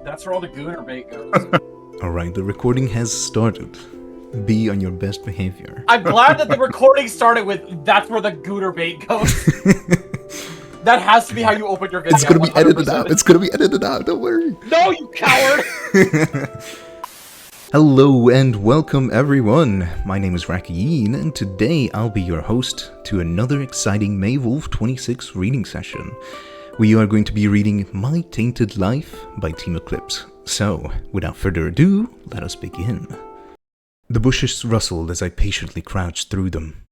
That's where all the gooner bait goes. Alright, the recording has started. Be on your best behavior. I'm glad that the recording started with that's where the gooner bait goes. That has to be how you open your video. It's gonna be 100%. edited out. It's gonna be edited out. Don't worry. No, you coward! Hello and welcome everyone. My name is Raqayeen and today I'll be your host to another exciting Maywolf 26 reading session. We are going to be reading My Tainted Life by Team Eclipse. So, without further ado, let us begin. The bushes rustled as I patiently crouched through them.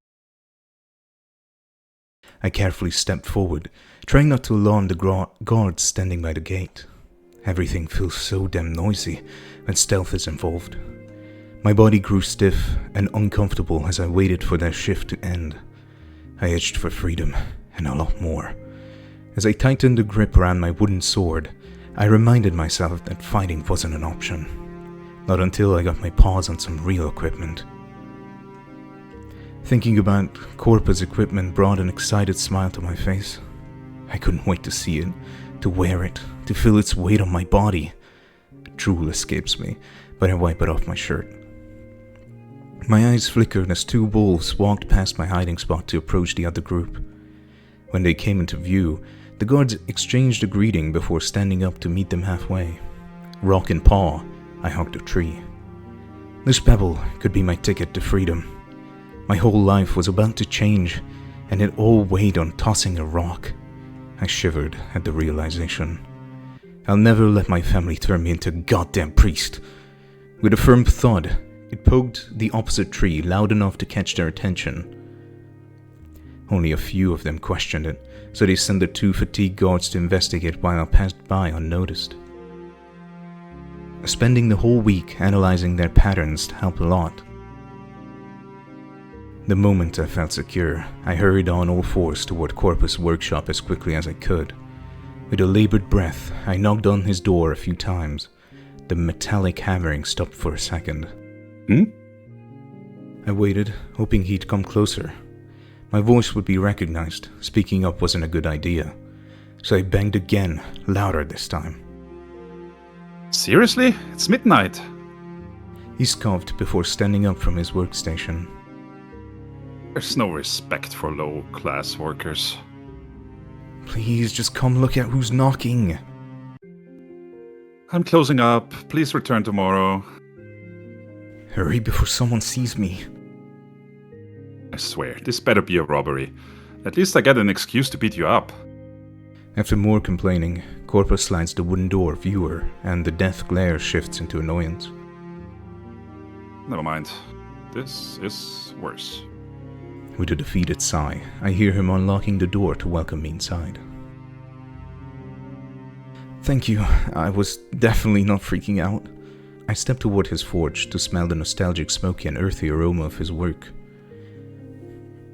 I carefully stepped forward, trying not to alarm the guards standing by the gate. Everything feels so damn noisy when stealth is involved. My body grew stiff and uncomfortable as I waited for their shift to end. I itched for freedom, and a lot more. As I tightened the grip around my wooden sword, I reminded myself that fighting wasn't an option. Not until I got my paws on some real equipment. Thinking about Corpa's equipment brought an excited smile to my face. I couldn't wait to see it, to wear it, to feel its weight on my body. Drool escapes me, but I wipe it off my shirt. My eyes flickered as two wolves walked past my hiding spot to approach the other group. When they came into view, the guards exchanged a greeting before standing up to meet them halfway. Rock in paw, I hugged a tree. This pebble could be my ticket to freedom. My whole life was about to change, and it all weighed on tossing a rock. I shivered at the realization. I'll never let my family turn me into a goddamn priest. With a firm thud, it poked the opposite tree loud enough to catch their attention. Only a few of them questioned it, so they sent the two fatigued guards to investigate while I passed by unnoticed. Spending the whole week analyzing their patterns helped a lot. The moment I felt secure, I hurried on all fours toward Corpus' workshop as quickly as I could. With a labored breath, I knocked on his door a few times. The metallic hammering stopped for a second. I waited, hoping he'd come closer. My voice would be recognized. Speaking up wasn't a good idea. So I banged again, louder this time. Seriously? It's midnight. He scoffed before standing up from his workstation. There's no respect for low-class workers. Please, just come look at who's knocking. I'm closing up. Please return tomorrow. Hurry before someone sees me. I swear, this better be a robbery. At least I get an excuse to beat you up. After more complaining, Corpus slides the wooden door viewer, and the death glare shifts into annoyance. Never mind. This is worse. With a defeated sigh, I hear him unlocking the door to welcome me inside. Thank you, I was definitely not freaking out. I stepped toward his forge to smell the nostalgic smoky and earthy aroma of his work.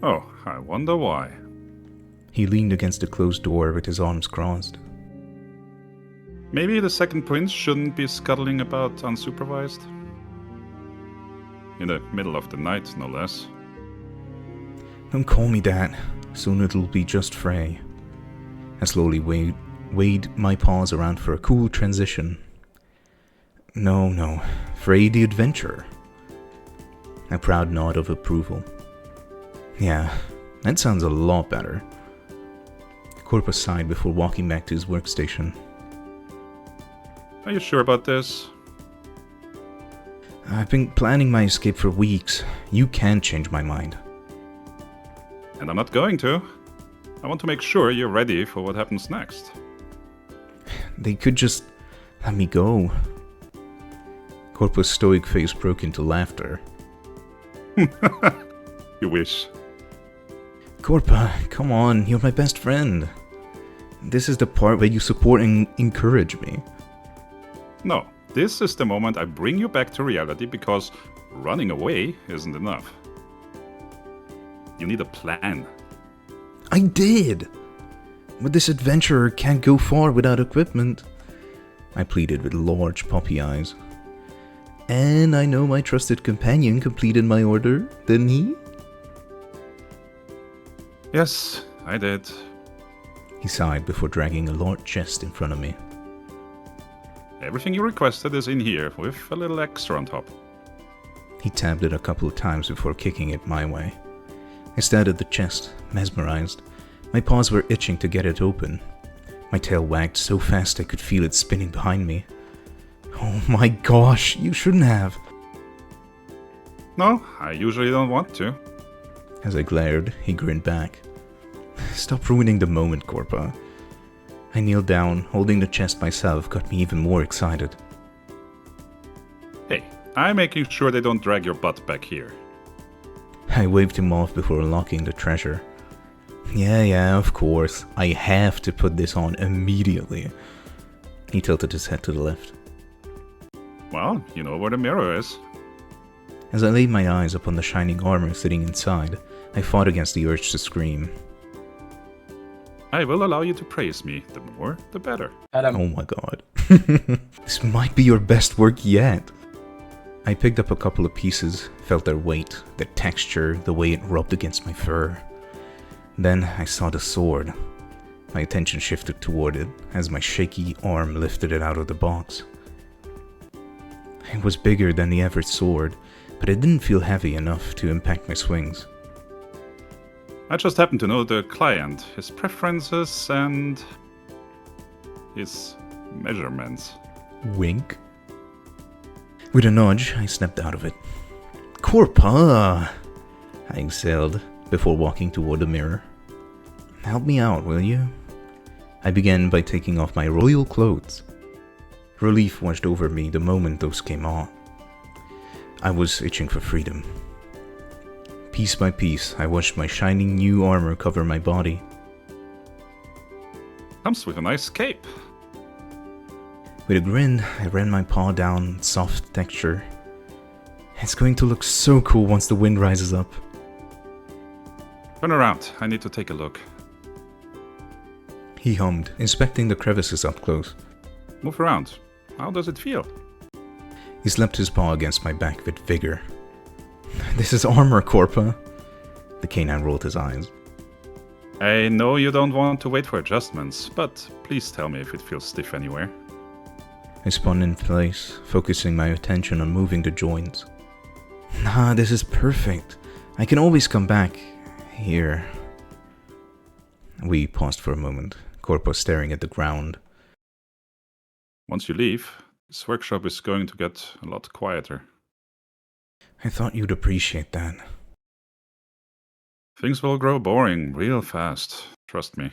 Oh, I wonder why. He leaned against the closed door with his arms crossed. Maybe the second prince shouldn't be scuttling about unsupervised? In the middle of the night, no less. Don't call me that. Soon it'll be just Frey. I slowly weighed my paws around for a cool transition. No, Frey the adventurer. A proud nod of approval. Yeah, that sounds a lot better. Corpus sighed before walking back to his workstation. Are you sure about this? I've been planning my escape for weeks. You can't change my mind. And I'm not going to. I want to make sure you're ready for what happens next. They could just let me go. Corpus' stoic face broke into laughter. You wish. Corpa, come on, you're my best friend. This is the part where you support and encourage me. No, this is the moment I bring you back to reality because running away isn't enough. You need a plan. I did! But this adventurer can't go far without equipment. I pleaded with large puppy eyes. And I know my trusted companion completed my order, didn't he? Yes, I did. He sighed before dragging a large chest in front of me. Everything you requested is in here, with a little extra on top. He tapped it a couple of times before kicking it my way. I stared at the chest, mesmerized. My paws were itching to get it open. My tail wagged so fast I could feel it spinning behind me. Oh my gosh, you shouldn't have. No, I usually don't want to. As I glared, he grinned back. Stop ruining the moment, Corpa. I kneeled down, holding the chest myself got me even more excited. Hey, I'm making sure they don't drag your butt back here. I waved him off before unlocking the treasure. Yeah, of course. I have to put this on immediately. He tilted his head to the left. Well, you know where the mirror is. As I laid my eyes upon the shining armor sitting inside, I fought against the urge to scream. I will allow you to praise me. The more, the better. Oh my god. This might be your best work yet. I picked up a couple of pieces, felt their weight, their texture, the way it rubbed against my fur. Then I saw the sword. My attention shifted toward it as my shaky arm lifted it out of the box. It was bigger than the average sword, but it didn't feel heavy enough to impact my swings. I just happen to know the client, his preferences and his measurements. Wink. With a nudge, I snapped out of it. Corpa! I exhaled before walking toward the mirror. Help me out, will you? I began by taking off my royal clothes. Relief washed over me the moment those came on. I was itching for freedom. Piece by piece, I watched my shining new armor cover my body. Comes with a nice cape. With a grin, I ran my paw down its soft texture. It's going to look so cool once the wind rises up. Turn around, I need to take a look. He hummed, inspecting the crevices up close. Move around. How does it feel? He slapped his paw against my back with vigor. This is armor, Corpa. The canine rolled his eyes. I know you don't want to wait for adjustments, but please tell me if it feels stiff anywhere. I spun in place, focusing my attention on moving the joints. Nah, this is perfect. I can always come back here. We paused for a moment, Corpo staring at the ground. Once you leave, this workshop is going to get a lot quieter. I thought you'd appreciate that. Things will grow boring real fast, trust me.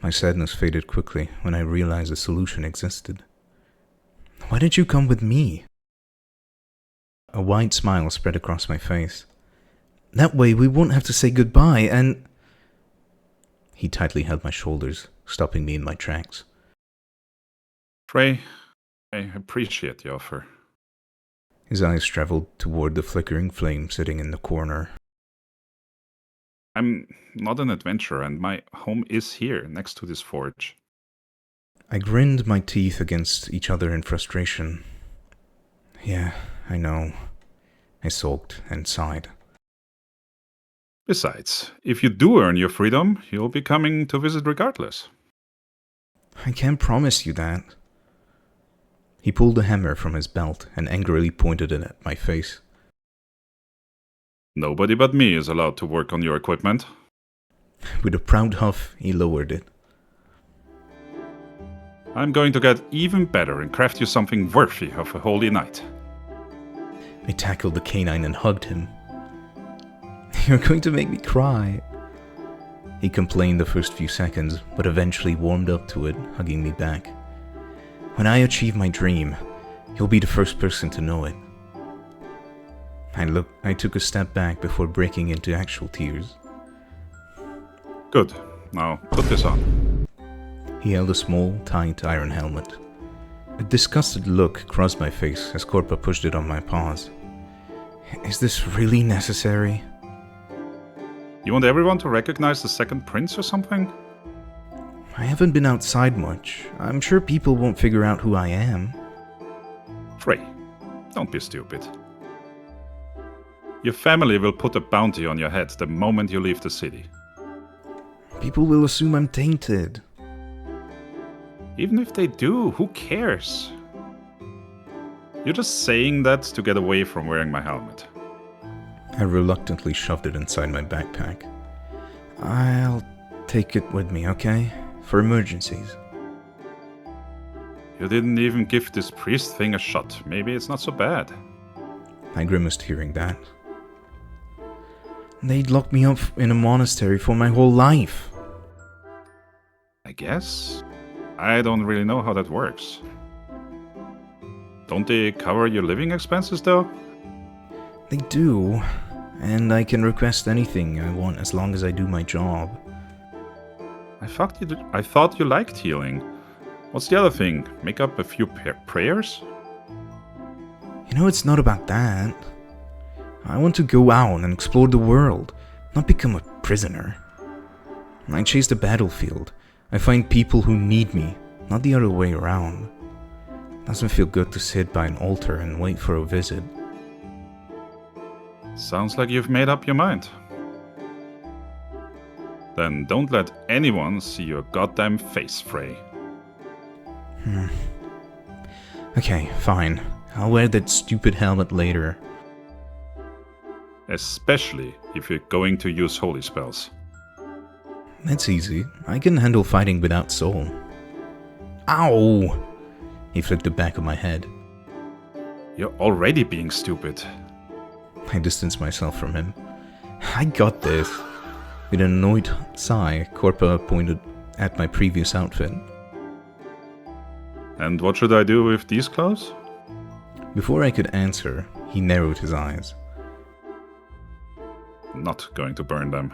My sadness faded quickly when I realized a solution existed. Why didn't you come with me? A wide smile spread across my face. That way we won't have to say goodbye and... He tightly held my shoulders, stopping me in my tracks. Frey, I appreciate the offer. His eyes traveled toward the flickering flame sitting in the corner. I'm not an adventurer, and my home is here, next to this forge. I grinned my teeth against each other in frustration. Yeah, I know. I sulked and sighed. Besides, if you do earn your freedom, you'll be coming to visit regardless. I can't promise you that. He pulled a hammer from his belt and angrily pointed it at my face. Nobody but me is allowed to work on your equipment. With a proud huff, he lowered it. I'm going to get even better and craft you something worthy of a holy night. I tackled the canine and hugged him. You're going to make me cry. He complained the first few seconds, but eventually warmed up to it, hugging me back. When I achieve my dream, you'll be the first person to know it. I took a step back before breaking into actual tears. Good. Now, put this on. He held a small, tight iron helmet. A disgusted look crossed my face as Corpa pushed it on my paws. Is this really necessary? You want everyone to recognize the second prince or something? I haven't been outside much. I'm sure people won't figure out who I am. Frey, don't be stupid. Your family will put a bounty on your head the moment you leave the city. People will assume I'm tainted. Even if they do, who cares? You're just saying that to get away from wearing my helmet. I reluctantly shoved it inside my backpack. I'll take it with me, okay? For emergencies. You didn't even give this priest thing a shot. Maybe it's not so bad. I grimaced hearing that. They'd locked me up in a monastery for my whole life. I guess. I don't really know how that works. Don't they cover your living expenses though? They do, and I can request anything I want as long as I do my job. I thought you liked healing. What's the other thing? Make up a few prayers? You know, it's not about that. I want to go out and explore the world, not become a prisoner. I chase the battlefield. I find people who need me, not the other way around. Doesn't feel good to sit by an altar and wait for a visit. Sounds like you've made up your mind. Then don't let anyone see your goddamn face, Frey. Okay, fine. I'll wear that stupid helmet later. Especially if you're going to use holy spells. That's easy. I can handle fighting without soul. Ow! He flicked the back of my head. You're already being stupid. I distanced myself from him. I got this. With an annoyed sigh, Corpa pointed at my previous outfit. And what should I do with these clothes? Before I could answer, he narrowed his eyes. Not going to burn them.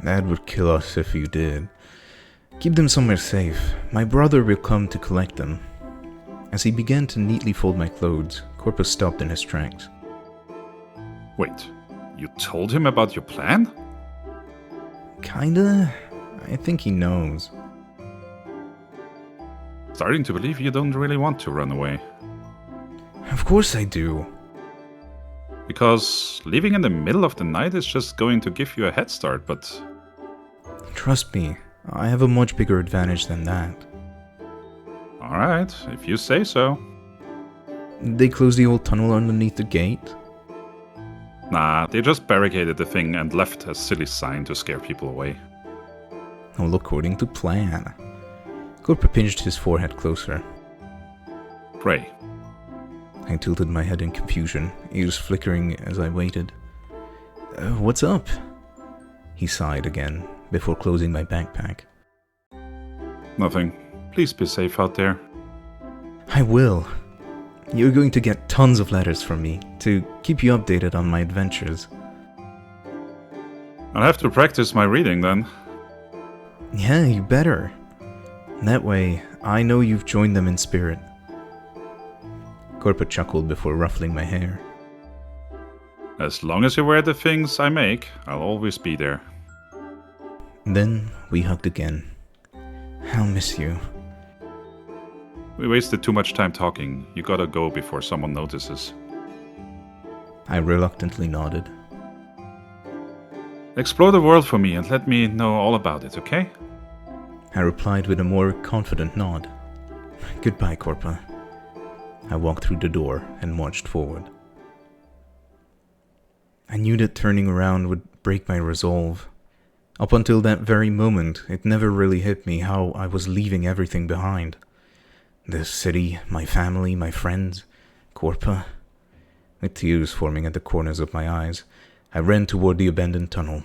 That would kill us if you did. Keep them somewhere safe. My brother will come to collect them. As he began to neatly fold my clothes, Corpus stopped in his tracks. Wait, you told him about your plan? Kinda. I think he knows. Starting to believe you don't really want to run away. Of course I do. Because leaving in the middle of the night is just going to give you a head start, but... Trust me, I have a much bigger advantage than that. Alright, if you say so. They closed the old tunnel underneath the gate? Nah, they just barricaded the thing and left a silly sign to scare people away. All according to plan. Corpa pinched his forehead closer. Pray. I tilted my head in confusion, ears flickering as I waited. What's up? He sighed again, before closing my backpack. Nothing. Please be safe out there. I will. You're going to get tons of letters from me to keep you updated on my adventures. I'll have to practice my reading then. Yeah, you better. That way, I know you've joined them in spirit. Corpa chuckled before ruffling my hair. As long as you wear the things I make, I'll always be there. Then we hugged again. I'll miss you. We wasted too much time talking. You gotta go before someone notices. I reluctantly nodded. Explore the world for me and let me know all about it, okay? I replied with a more confident nod. Goodbye, Corpa. I walked through the door and marched forward. I knew that turning around would break my resolve. Up until that very moment, it never really hit me how I was leaving everything behind. The city, my family, my friends, Corpa. With tears forming at the corners of my eyes, I ran toward the abandoned tunnel.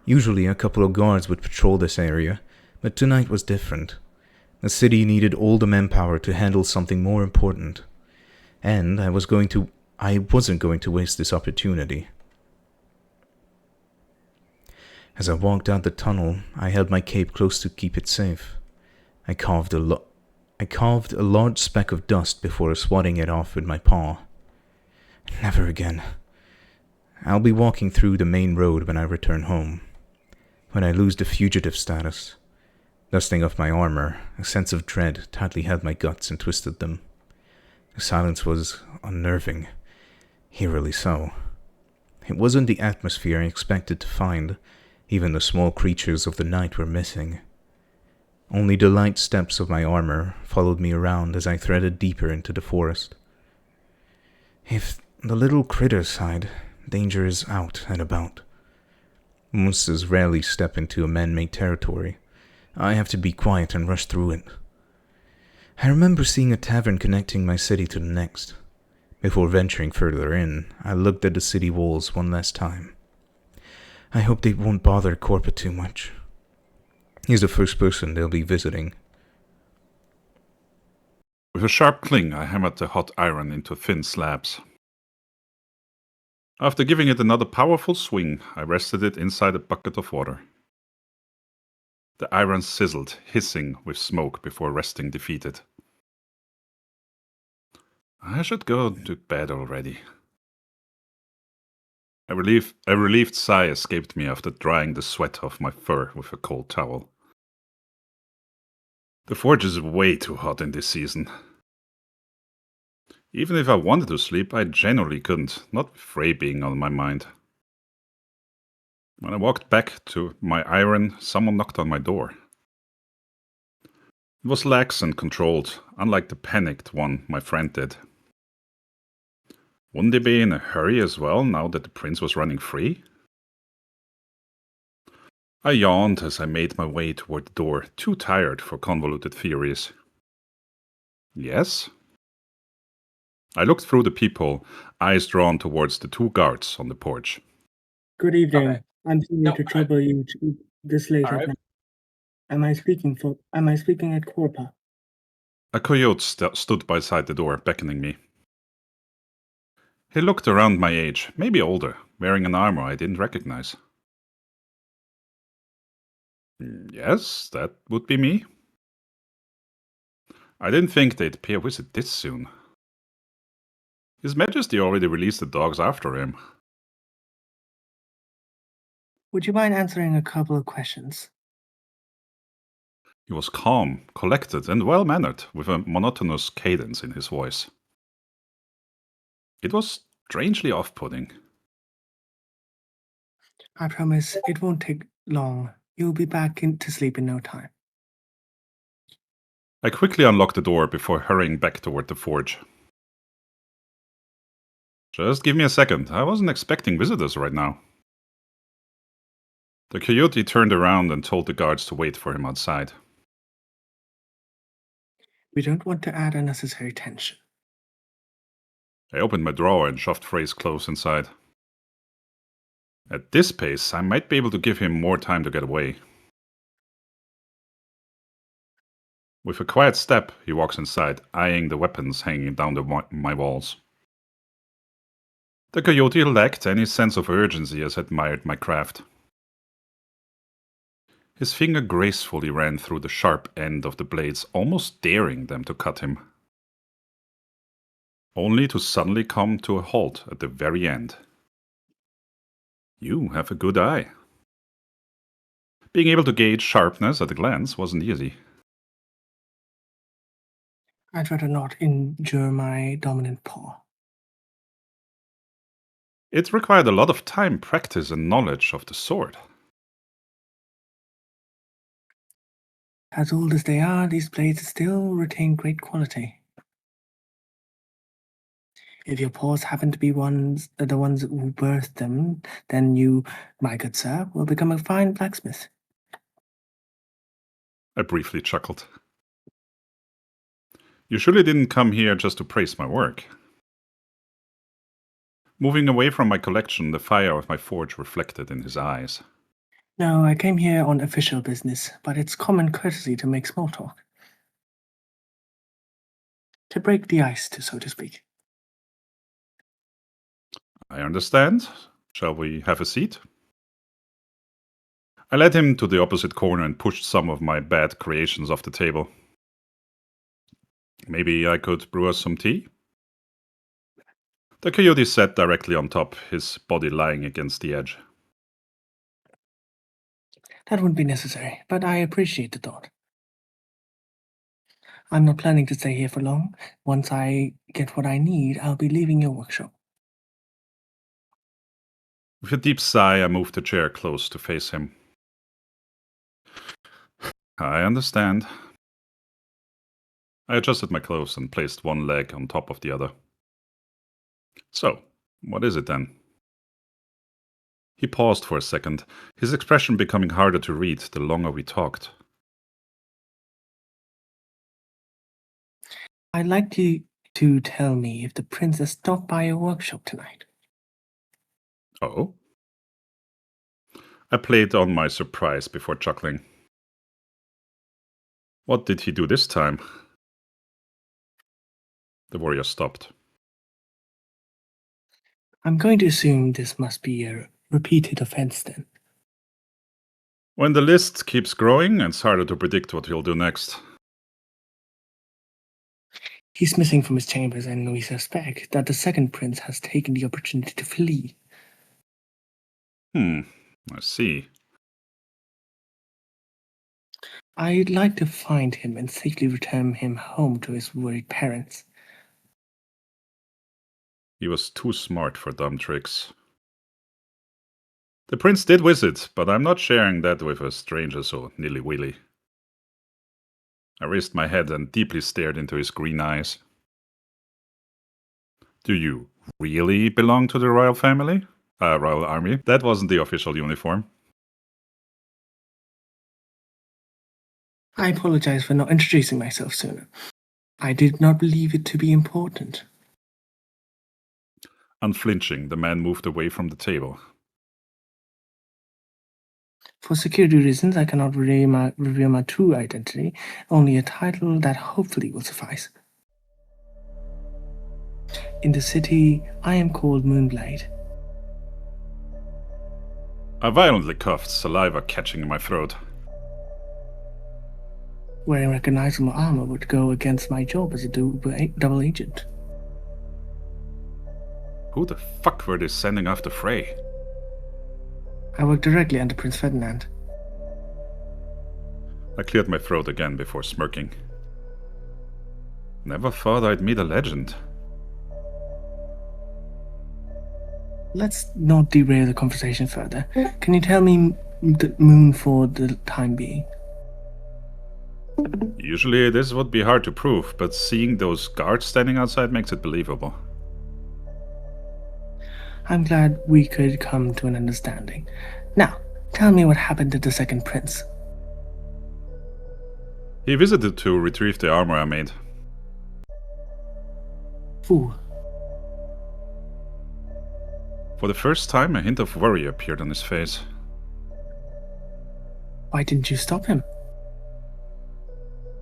Usually a couple of guards would patrol this area, but tonight was different. The city needed all the manpower to handle something more important. And I wasn't going to waste this opportunity. As I walked out the tunnel, I held my cape close to keep it safe. I carved a large speck of dust before swatting it off with my paw. Never again. I'll be walking through the main road when I return home. When I lose the fugitive status. Dusting off my armor, a sense of dread tightly held my guts and twisted them. The silence was unnerving, eerily so. It wasn't the atmosphere I expected to find. Even the small creatures of the night were missing. Only the light steps of my armor followed me around as I threaded deeper into the forest. If the little critters hide, danger is out and about. Monsters rarely step into a man-made territory. I have to be quiet and rush through it. I remember seeing a tavern connecting my city to the next. Before venturing further in, I looked at the city walls one last time. I hope they won't bother Corpa too much. He's the first person they'll be visiting. With a sharp cling, I hammered the hot iron into thin slabs. After giving it another powerful swing, I rested it inside a bucket of water. The iron sizzled, hissing with smoke before resting defeated. I should go to bed already. A relieved sigh escaped me after drying the sweat off my fur with a cold towel. The forge is way too hot in this season. Even if I wanted to sleep, I generally couldn't, not with Frey being on my mind. When I walked back to my iron, someone knocked on my door. It was lax and controlled, unlike the panicked one my friend did. Wouldn't they be in a hurry as well, now that the prince was running free? I yawned as I made my way toward the door, too tired for convoluted theories. Yes? I looked through the peephole, eyes drawn towards the two guards on the porch. Good evening. Okay. I'm sorry No, to trouble you this late All at right. night. Am I speaking at Corpa? A coyote stood beside the door, beckoning me. He looked around my age, maybe older, wearing an armor I didn't recognize. Yes, that would be me. I didn't think they'd pay a visit this soon. His Majesty already released the dogs after him. Would you mind answering a couple of questions? He was calm, collected, and well-mannered, with a monotonous cadence in his voice. It was strangely off-putting. I promise it won't take long. You'll be back to sleep in no time. I quickly unlocked the door before hurrying back toward the forge. Just give me a second. I wasn't expecting visitors right now. The coyote turned around and told the guards to wait for him outside. We don't want to add unnecessary tension. I opened my drawer and shoved Frey's clothes inside. At this pace, I might be able to give him more time to get away. With a quiet step, he walks inside, eyeing the weapons hanging down my walls. The coyote lacked any sense of urgency as I admired my craft. His finger gracefully ran through the sharp end of the blades, almost daring them to cut him. Only to suddenly come to a halt at the very end. You have a good eye. Being able to gauge sharpness at a glance wasn't easy. I'd rather not injure my dominant paw. It required a lot of time, practice, and knowledge of the sword. As old as they are, these blades still retain great quality. If your paws happen to be the ones who birthed them, then you, my good sir, will become a fine blacksmith. I briefly chuckled. You surely didn't come here just to praise my work. Moving away from my collection, the fire of my forge reflected in his eyes. No, I came here on official business, but it's common courtesy to make small talk. To break the ice, so to speak. I understand. Shall we have a seat? I led him to the opposite corner and pushed some of my bad creations off the table. Maybe I could brew us some tea? The coyote sat directly on top, his body lying against the edge. That wouldn't be necessary, but I appreciate the thought. I'm not planning to stay here for long. Once I get what I need, I'll be leaving your workshop. With a deep sigh, I moved the chair close to face him. I understand. I adjusted my clothes and placed one leg on top of the other. So, what is it then? He paused for a second, his expression becoming harder to read the longer we talked. I'd like you to tell me if the prince has stopped by your workshop tonight. Oh? I played on my surprise before chuckling. What did he do this time? The warrior stopped. I'm going to assume this must be a repeated offense then. When the list keeps growing, it's harder to predict what he'll do next. He's missing from his chambers, and we suspect that the second prince has taken the opportunity to flee. I see. I'd like to find him and safely return him home to his worried parents. He was too smart for dumb tricks. The prince did visit, but I'm not sharing that with a stranger so nilly-willy. I raised my head and deeply stared into his green eyes. Do you really belong to the royal family? Royal army? That wasn't the official uniform. I apologize for not introducing myself sooner. I did not believe it to be important. Unflinching, the man moved away from the table. For security reasons, I cannot reveal my true identity, only a title that hopefully will suffice. In the city, I am called Moonblade. I violently coughed, saliva catching in my throat. Wearing recognizable armor would go against my job as a double agent. Who the fuck were they sending after Frey? I work directly under Prince Ferdinand. I cleared my throat again before smirking. Never thought I'd meet a legend. Let's not derail the conversation further. Can you tell me the moon for the time being? Usually this would be hard to prove, but seeing those guards standing outside makes it believable. I'm glad we could come to an understanding. Now, tell me what happened to the second prince. He visited to retrieve the armor I made. Fool. For the first time, a hint of worry appeared on his face. Why didn't you stop him?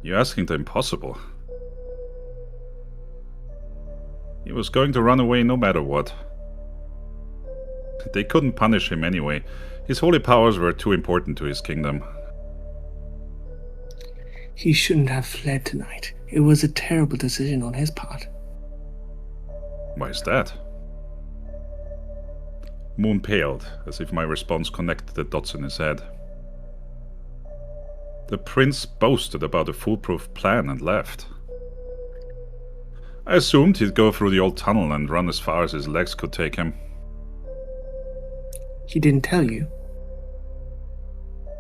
You're asking the impossible. He was going to run away no matter what. They couldn't punish him anyway. His holy powers were too important to his kingdom. He shouldn't have fled tonight. It was a terrible decision on his part. Why is that? Moon paled, as if my response connected the dots in his head. The prince boasted about a foolproof plan and left. I assumed he'd go through the old tunnel and run as far as his legs could take him. He didn't tell you?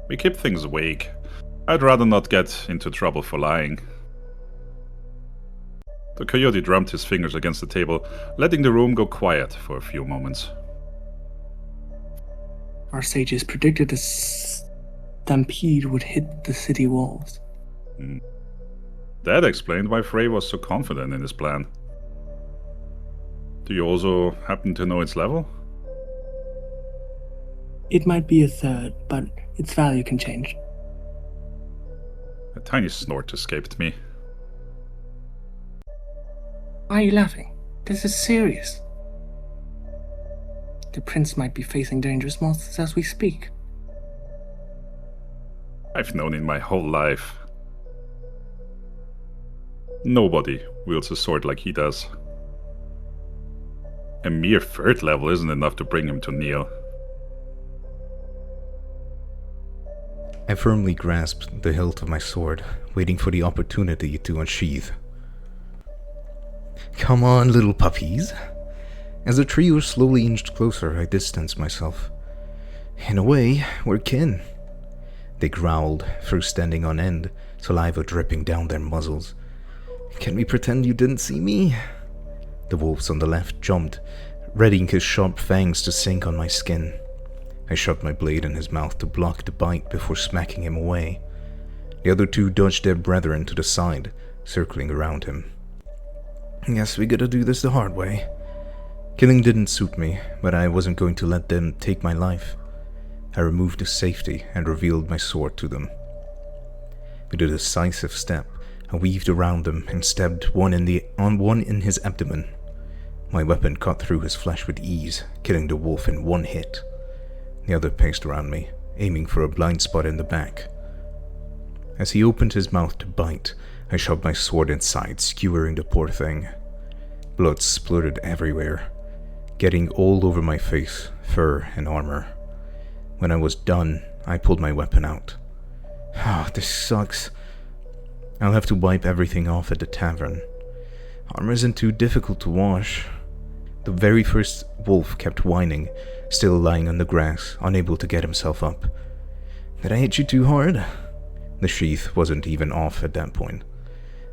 We keep things vague. I'd rather not get into trouble for lying. The coyote drummed his fingers against the table, letting the room go quiet for a few moments. Our sages predicted a stampede would hit the city walls. That explained why Frey was so confident in his plan. Do you also happen to know its level? It might be a third, but its value can change. A tiny snort escaped me. Why are you laughing? This is serious. The prince might be facing dangerous monsters as we speak. I've known in my whole life. Nobody wields a sword like he does. A mere third level isn't enough to bring him to kneel. I firmly grasped the hilt of my sword, waiting for the opportunity to unsheath. Come on, little puppies. As the trio slowly inched closer, I distanced myself. In a way, we're kin. They growled, fur standing on end, saliva dripping down their muzzles. Can we pretend you didn't see me? The wolves on the left jumped, readying his sharp fangs to sink on my skin. I shoved my blade in his mouth to block the bite before smacking him away. The other two dodged their brethren to the side, circling around him. Guess we gotta do this the hard way. Killing didn't suit me, but I wasn't going to let them take my life. I removed the safety and revealed my sword to them. With a decisive step, I weaved around them and stabbed one in his abdomen. My weapon cut through his flesh with ease, killing the wolf in one hit. The other paced around me, aiming for a blind spot in the back. As he opened his mouth to bite, I shoved my sword inside, skewering the poor thing. Blood spluttered everywhere, getting all over my face, fur, and armor. When I was done, I pulled my weapon out. This sucks. I'll have to wipe everything off at the tavern. Armor isn't too difficult to wash. The very first wolf kept whining, still lying on the grass, unable to get himself up. Did I hit you too hard? The sheath wasn't even off at that point.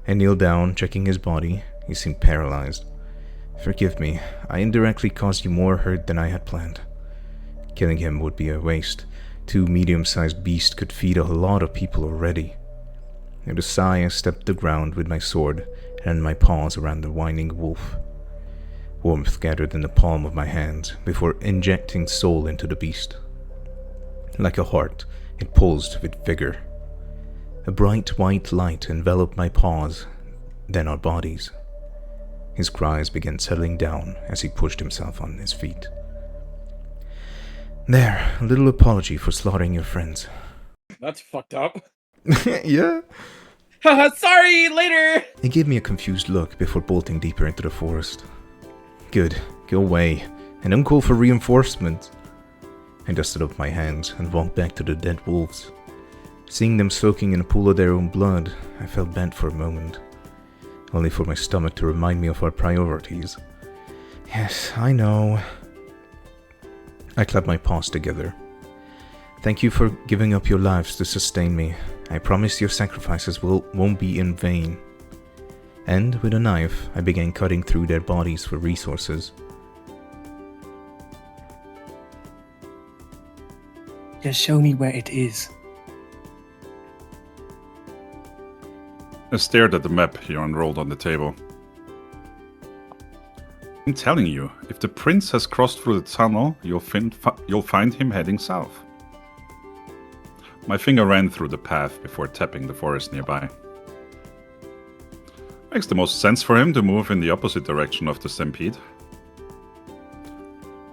I kneeled down, checking his body. He seemed paralyzed. Forgive me, I indirectly caused you more hurt than I had planned. Killing him would be a waste. 2 medium-sized beasts could feed a lot of people already. With a sigh, I stepped the ground with my sword and my paws around the whining wolf. Warmth gathered in the palm of my hand before injecting soul into the beast. Like a heart, it pulsed with vigor. A bright white light enveloped my paws, then our bodies. His cries began settling down as he pushed himself on his feet. There, a little apology for slaughtering your friends. That's fucked up. Yeah? Sorry, later! He gave me a confused look before bolting deeper into the forest. Good, go away, and don't call for reinforcements. I dusted up my hands and walked back to the dead wolves. Seeing them soaking in a pool of their own blood, I felt bad for a moment, only for my stomach to remind me of our priorities. Yes, I know. I clapped my paws together. Thank you for giving up your lives to sustain me. I promise your sacrifices won't be in vain. And with a knife, I began cutting through their bodies for resources. Just show me where it is. I stared at the map he unrolled on the table. I'm telling you, if the prince has crossed through the tunnel, you'll find him heading south. My finger ran through the path before tapping the forest nearby. Makes the most sense for him to move in the opposite direction of the stampede.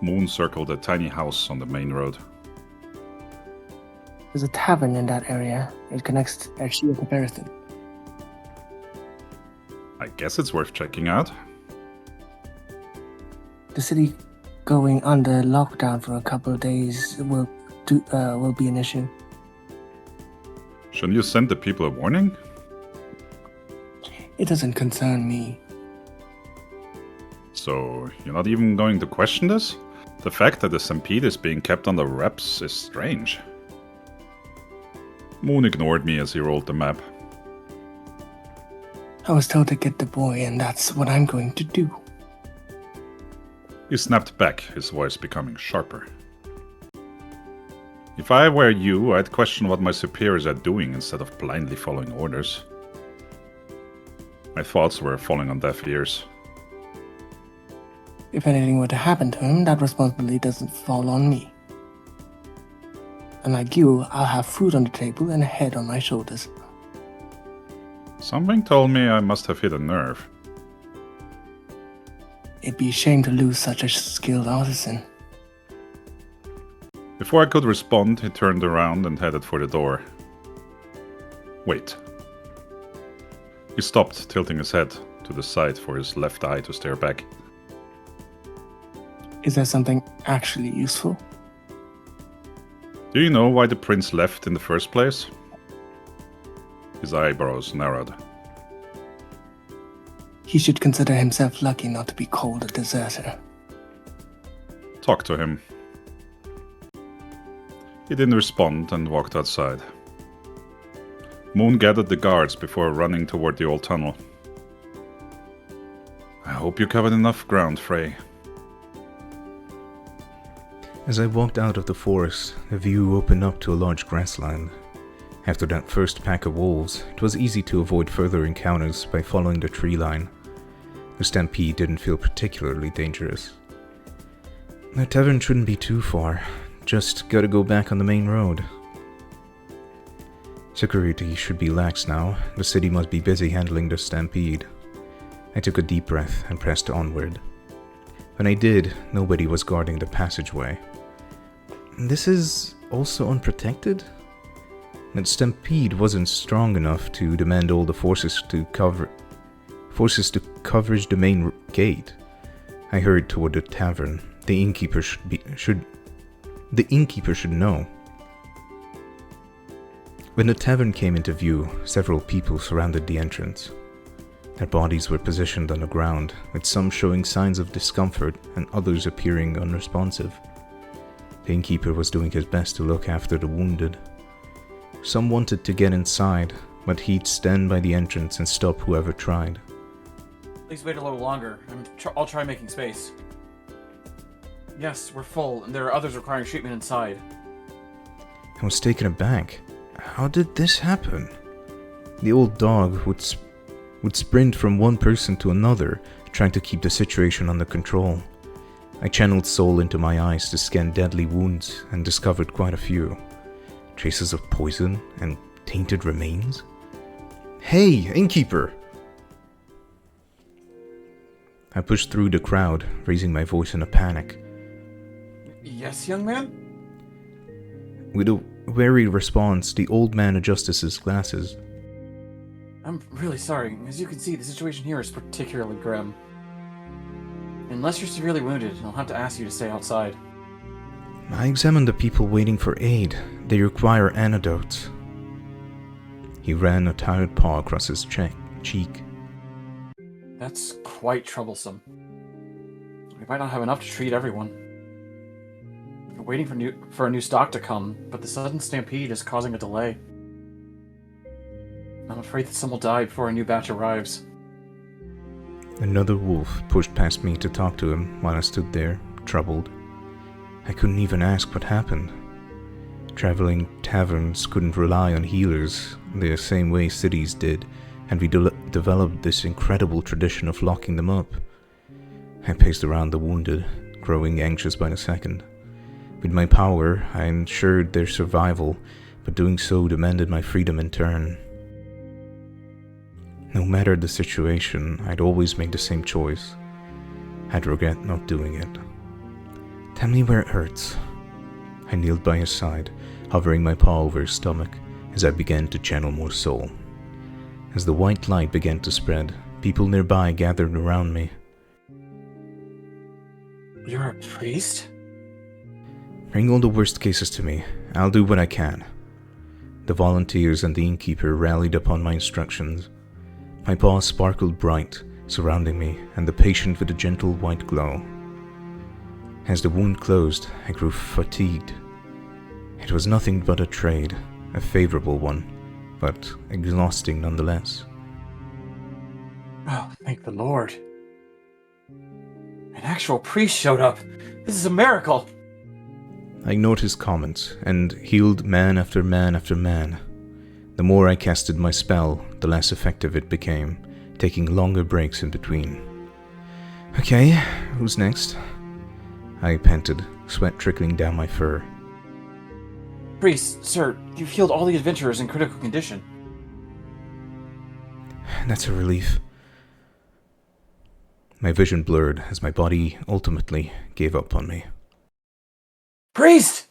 Moon circled a tiny house on the main road. There's a tavern in that area. It connects actually a comparison. I guess it's worth checking out. The city going under lockdown for a couple of days will be an issue. Shouldn't you send the people a warning? It doesn't concern me. So, you're not even going to question this? The fact that the stampede is being kept under wraps is strange. Moon ignored me as he rolled the map. I was told to get the boy, and that's what I'm going to do. He snapped back, his voice becoming sharper. If I were you, I'd question what my superiors are doing instead of blindly following orders. My thoughts were falling on deaf ears. If anything were to happen to him, that responsibility doesn't fall on me. Unlike you, I'll have food on the table and a head on my shoulders. Something told me I must have hit a nerve. It'd be a shame to lose such a skilled artisan. Before I could respond, he turned around and headed for the door. Wait. He stopped, tilting his head to the side for his left eye to stare back. Is there something actually useful? Do you know why the prince left in the first place? His eyebrows narrowed. He should consider himself lucky not to be called a deserter. Talk to him. He didn't respond and walked outside. Moon gathered the guards before running toward the old tunnel. I hope you covered enough ground, Frey. As I walked out of the forest, the view opened up to a large grassland. After that first pack of wolves, it was easy to avoid further encounters by following the tree line. The stampede didn't feel particularly dangerous. The tavern shouldn't be too far, just gotta go back on the main road. Security should be lax now, the city must be busy handling the stampede. I took a deep breath and pressed onward. When I did, nobody was guarding the passageway. This is also unprotected? That stampede wasn't strong enough to demand all the forces to coverage the main gate. I hurried toward the tavern. The innkeeper should know. When the tavern came into view, several people surrounded the entrance. Their bodies were positioned on the ground, with some showing signs of discomfort and others appearing unresponsive. The innkeeper was doing his best to look after the wounded. Some wanted to get inside, but he'd stand by the entrance and stop whoever tried. Please wait a little longer. I'll try making space. Yes, we're full, and there are others requiring treatment inside. I was taken aback. How did this happen? The old dog would sprint from one person to another, trying to keep the situation under control. I channeled soul into my eyes to scan deadly wounds and discovered quite a few. Traces of poison and tainted remains? Hey, innkeeper! I pushed through the crowd, raising my voice in a panic. Yes, young man? With a wary response, the old man adjusted his glasses. I'm really sorry. As you can see, the situation here is particularly grim. Unless you're severely wounded, I'll have to ask you to stay outside. I examined the people waiting for aid. They require antidotes. He ran a tired paw across his cheek. That's quite troublesome. We might not have enough to treat everyone. We're waiting for a new stock to come, but the sudden stampede is causing a delay. I'm afraid that some will die before a new batch arrives. Another wolf pushed past me to talk to him while I stood there, troubled. I couldn't even ask what happened. Traveling taverns couldn't rely on healers the same way cities did, and we developed this incredible tradition of locking them up. I paced around the wounded, growing anxious by the second. With my power, I ensured their survival, but doing so demanded my freedom in turn. No matter the situation, I'd always make the same choice. I'd regret not doing it. Tell me where it hurts. I kneeled by his side, hovering my paw over his stomach as I began to channel more soul. As the white light began to spread, people nearby gathered around me. You're a priest? Bring all the worst cases to me. I'll do what I can. The volunteers and the innkeeper rallied upon my instructions. My paw sparkled bright, surrounding me, and the patient with a gentle white glow. As the wound closed, I grew fatigued. It was nothing but a trade, a favorable one, but exhausting nonetheless. Oh, thank the Lord. An actual priest showed up. This is a miracle. I ignored his comments and healed man after man after man. The more I casted my spell, the less effective it became, taking longer breaks in between. Okay, who's next? I panted, sweat trickling down my fur. Priest, sir, you've healed all the adventurers in critical condition. That's a relief. My vision blurred as my body ultimately gave up on me. Priest!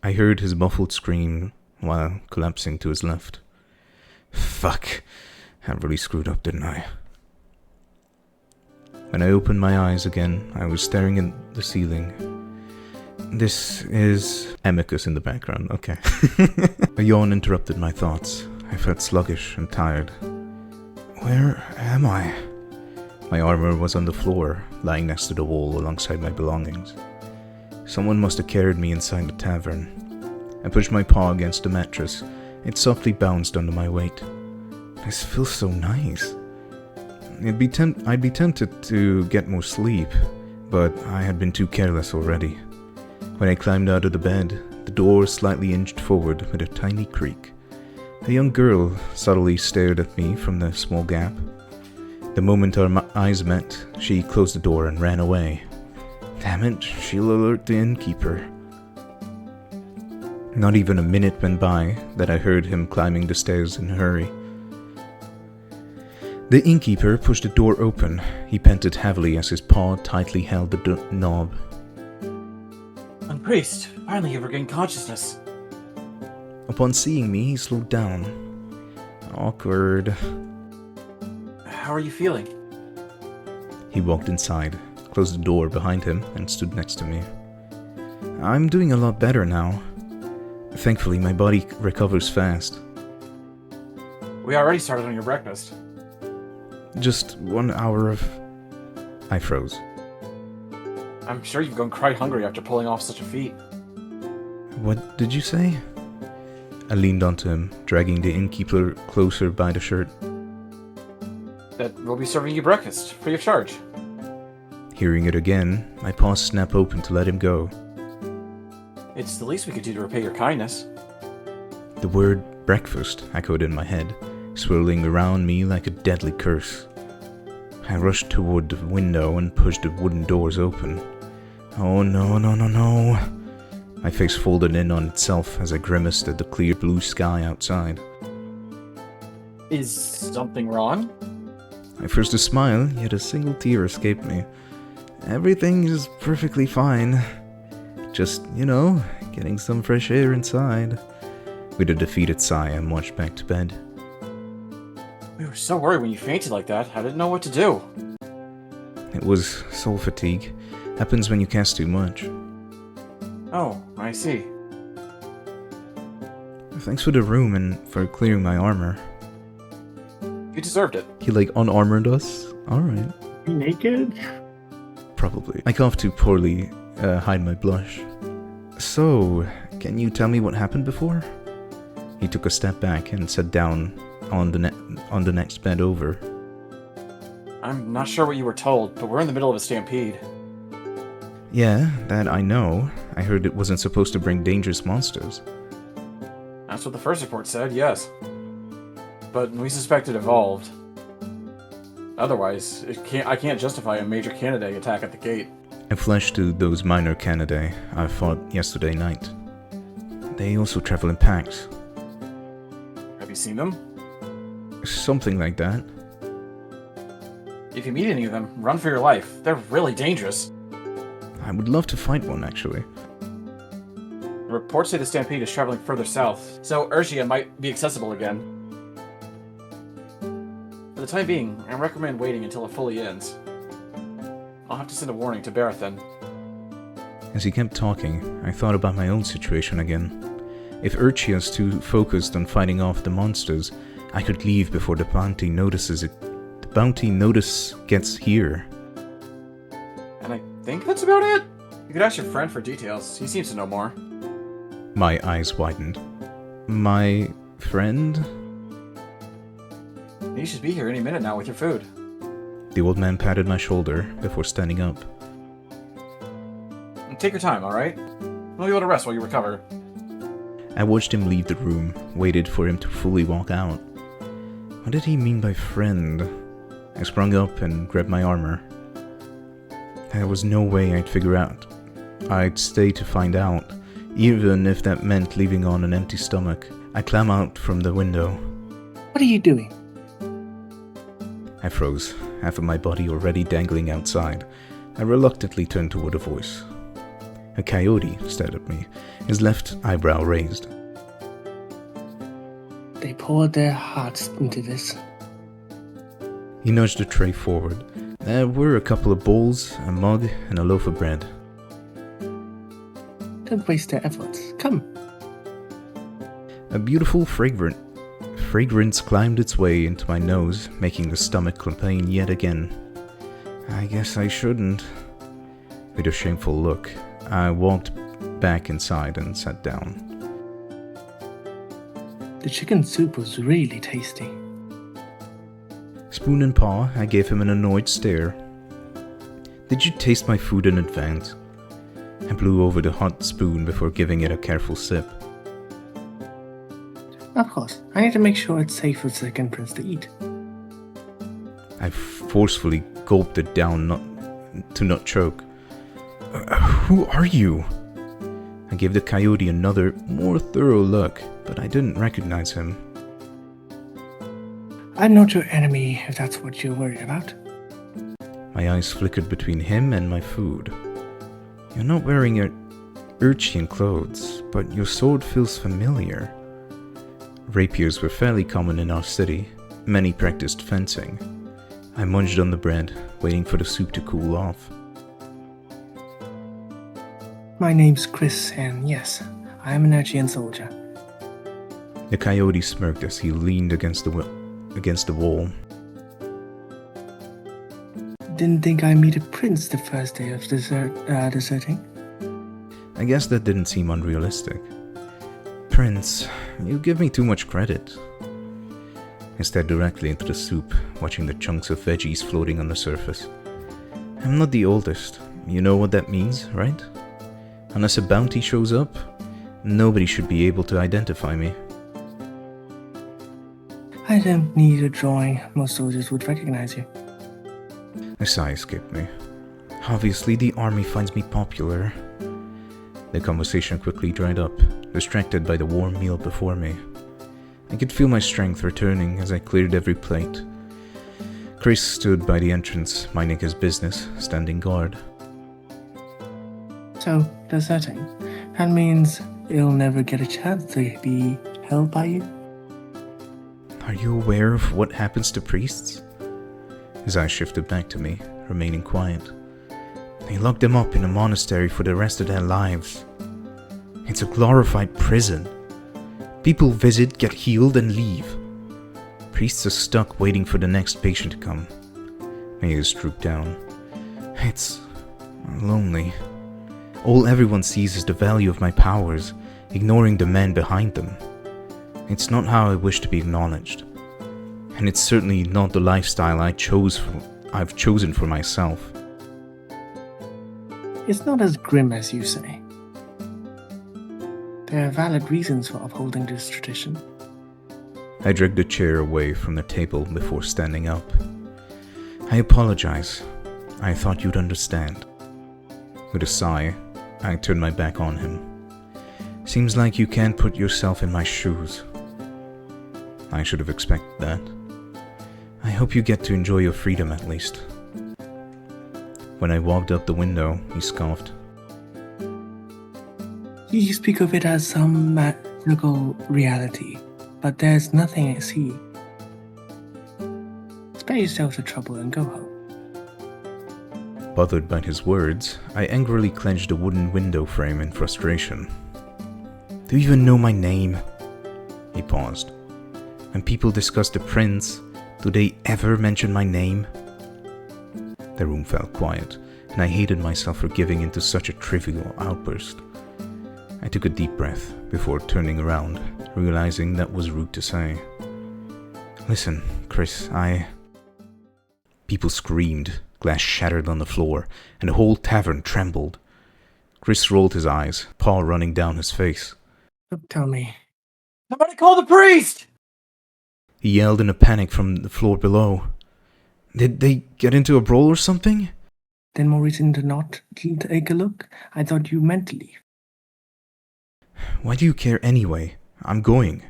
I heard his muffled scream while collapsing to his left. Fuck. I really screwed up, didn't I? When I opened my eyes again, I was staring at the ceiling. This is Amicus in the background, okay. A yawn interrupted my thoughts. I felt sluggish and tired. Where am I? My armor was on the floor, lying next to the wall alongside my belongings. Someone must have carried me inside the tavern. I pushed my paw against the mattress It softly bounced under my weight. This feels so nice. I'd be tempted to get more sleep, but I had been too careless already. When I climbed out of the bed, the door slightly inched forward with a tiny creak. A young girl subtly stared at me from the small gap. The moment our eyes met, she closed the door and ran away. Damn it, she'll alert the innkeeper. Not even a minute went by that I heard him climbing the stairs in a hurry. The innkeeper pushed the door open. He panted heavily as his paw tightly held the knob. Priest, finally you've regained consciousness. Upon seeing me, he slowed down. Awkward. How are you feeling? He walked inside, closed the door behind him, and stood next to me. I'm doing a lot better now. Thankfully, my body recovers fast. We already started on your breakfast. Just 1 hour of... I froze. I'm sure you've gone quite hungry after pulling off such a feat. What did you say? I leaned onto him, dragging the innkeeper closer by the shirt. That we'll be serving you breakfast, free of charge. Hearing it again, my paws snapped open to let him go. It's the least we could do to repay your kindness. The word breakfast echoed in my head, swirling around me like a deadly curse. I rushed toward the window and pushed the wooden doors open. Oh no, no, no, no. My face folded in on itself as I grimaced at the clear blue sky outside. Is something wrong? I forced a smile, yet a single tear escaped me. Everything is perfectly fine. Just, getting some fresh air inside. With a defeated sigh, I marched back to bed. We were so worried when you fainted like that, I didn't know what to do. It was soul fatigue. Happens when you cast too much. Oh, I see. Thanks for the room and for clearing my armor. You deserved it. He unarmored us? Alright. You naked? Probably. I coughed to poorly hide my blush. So, can you tell me what happened before? He took a step back and sat down on the next bed over. I'm not sure what you were told, but we're in the middle of a stampede. Yeah, that I know. I heard it wasn't supposed to bring dangerous monsters. That's what the first report said, yes. But we suspect it evolved. Otherwise, I can't justify a major Canidae attack at the gate. I flashed to those minor Canidae I fought yesterday night. They also travel in packs. Have you seen them? Something like that. If you meet any of them, run for your life. They're really dangerous. I would love to fight one, actually. The reports say the stampede is traveling further south, so Urgia might be accessible again. For the time being, I recommend waiting until it fully ends. I'll have to send a warning to Barathan. As he kept talking, I thought about my own situation again. If Urchia's too focused on fighting off the monsters, I could leave before the bounty notices it. The bounty notice gets here. And I think that's about it? You could ask your friend for details. He seems to know more. My eyes widened. My friend? He should be here any minute now with your food. The old man patted my shoulder before standing up. Take your time, alright? We'll be able to rest while you recover. I watched him leave the room, waited for him to fully walk out. What did he mean by friend? I sprung up and grabbed my armor. There was no way I'd figure out. I'd stay to find out, even if that meant leaving on an empty stomach. I clambered out from the window. What are you doing? I froze, half of my body already dangling outside. I reluctantly turned toward a voice. A coyote stared at me, his left eyebrow raised. They poured their hearts into this. He nudged the tray forward. There were a couple of bowls, a mug, and a loaf of bread. Don't waste their efforts. Come. A beautiful fragrance climbed its way into my nose, making the stomach complain yet again. I guess I shouldn't. With a shameful look, I walked back inside and sat down. The chicken soup was really tasty. Spoon in paw, I gave him an annoyed stare. Did you taste my food in advance? I blew over the hot spoon before giving it a careful sip. Of course, I need to make sure it's safe for the second prince to eat. I forcefully gulped it down to not choke. Who are you? I gave the coyote another, more thorough look, but I didn't recognize him. I'm not your enemy, if that's what you're worried about. My eyes flickered between him and my food. You're not wearing your urchin clothes, but your sword feels familiar. Rapiers were fairly common in our city. Many practiced fencing. I munched on the bread, waiting for the soup to cool off. My name's Chris, and yes, I am an Urchian soldier. The coyote smirked as he leaned against the wall. Didn't think I'd meet a prince the first day of deserting. I guess that didn't seem unrealistic. Prince, you give me too much credit. I stared directly into the soup, watching the chunks of veggies floating on the surface. I'm not the oldest. You know what that means, right? Unless a bounty shows up, nobody should be able to identify me. I don't need a drawing. Most soldiers would recognize you. A sigh escaped me. Obviously, the army finds me popular. The conversation quickly dried up, distracted by the warm meal before me. I could feel my strength returning as I cleared every plate. Chris stood by the entrance, minding his business, standing guard. So, deserting. That means you'll never get a chance to be held by you? Are you aware of what happens to priests? His eyes shifted back to me, remaining quiet. They lock them up in a monastery for the rest of their lives. It's a glorified prison. People visit, get healed, and leave. Priests are stuck waiting for the next patient to come. My ears drooped down. It's lonely. All everyone sees is the value of my powers, ignoring the men behind them. It's not how I wish to be acknowledged. And it's certainly not the lifestyle I've chosen for myself. It's not as grim as you say. There are valid reasons for upholding this tradition. I dragged a chair away from the table before standing up. I apologize. I thought you'd understand. With a sigh, I turned my back on him. Seems like you can't put yourself in my shoes. I should have expected that. I hope you get to enjoy your freedom at least. When I walked up the window, he scoffed. You speak of it as some magical reality, but there's nothing I see. Spare yourself the trouble and go home. Bothered by his words, I angrily clenched the wooden window frame in frustration. Do you even know my name? He paused. When people discuss the prince, do they ever mention my name? The room fell quiet, and I hated myself for giving into such a trivial outburst. I took a deep breath before turning around, realizing that was rude to say. Listen, Chris, People screamed, glass shattered on the floor, and the whole tavern trembled. Chris rolled his eyes, paw running down his face. Don't tell me. Somebody call the priest! He yelled in a panic from the floor below. Did they get into a brawl or something? Then more reason to not take a look. I thought you meant to leave. Why do you care anyway? I'm going.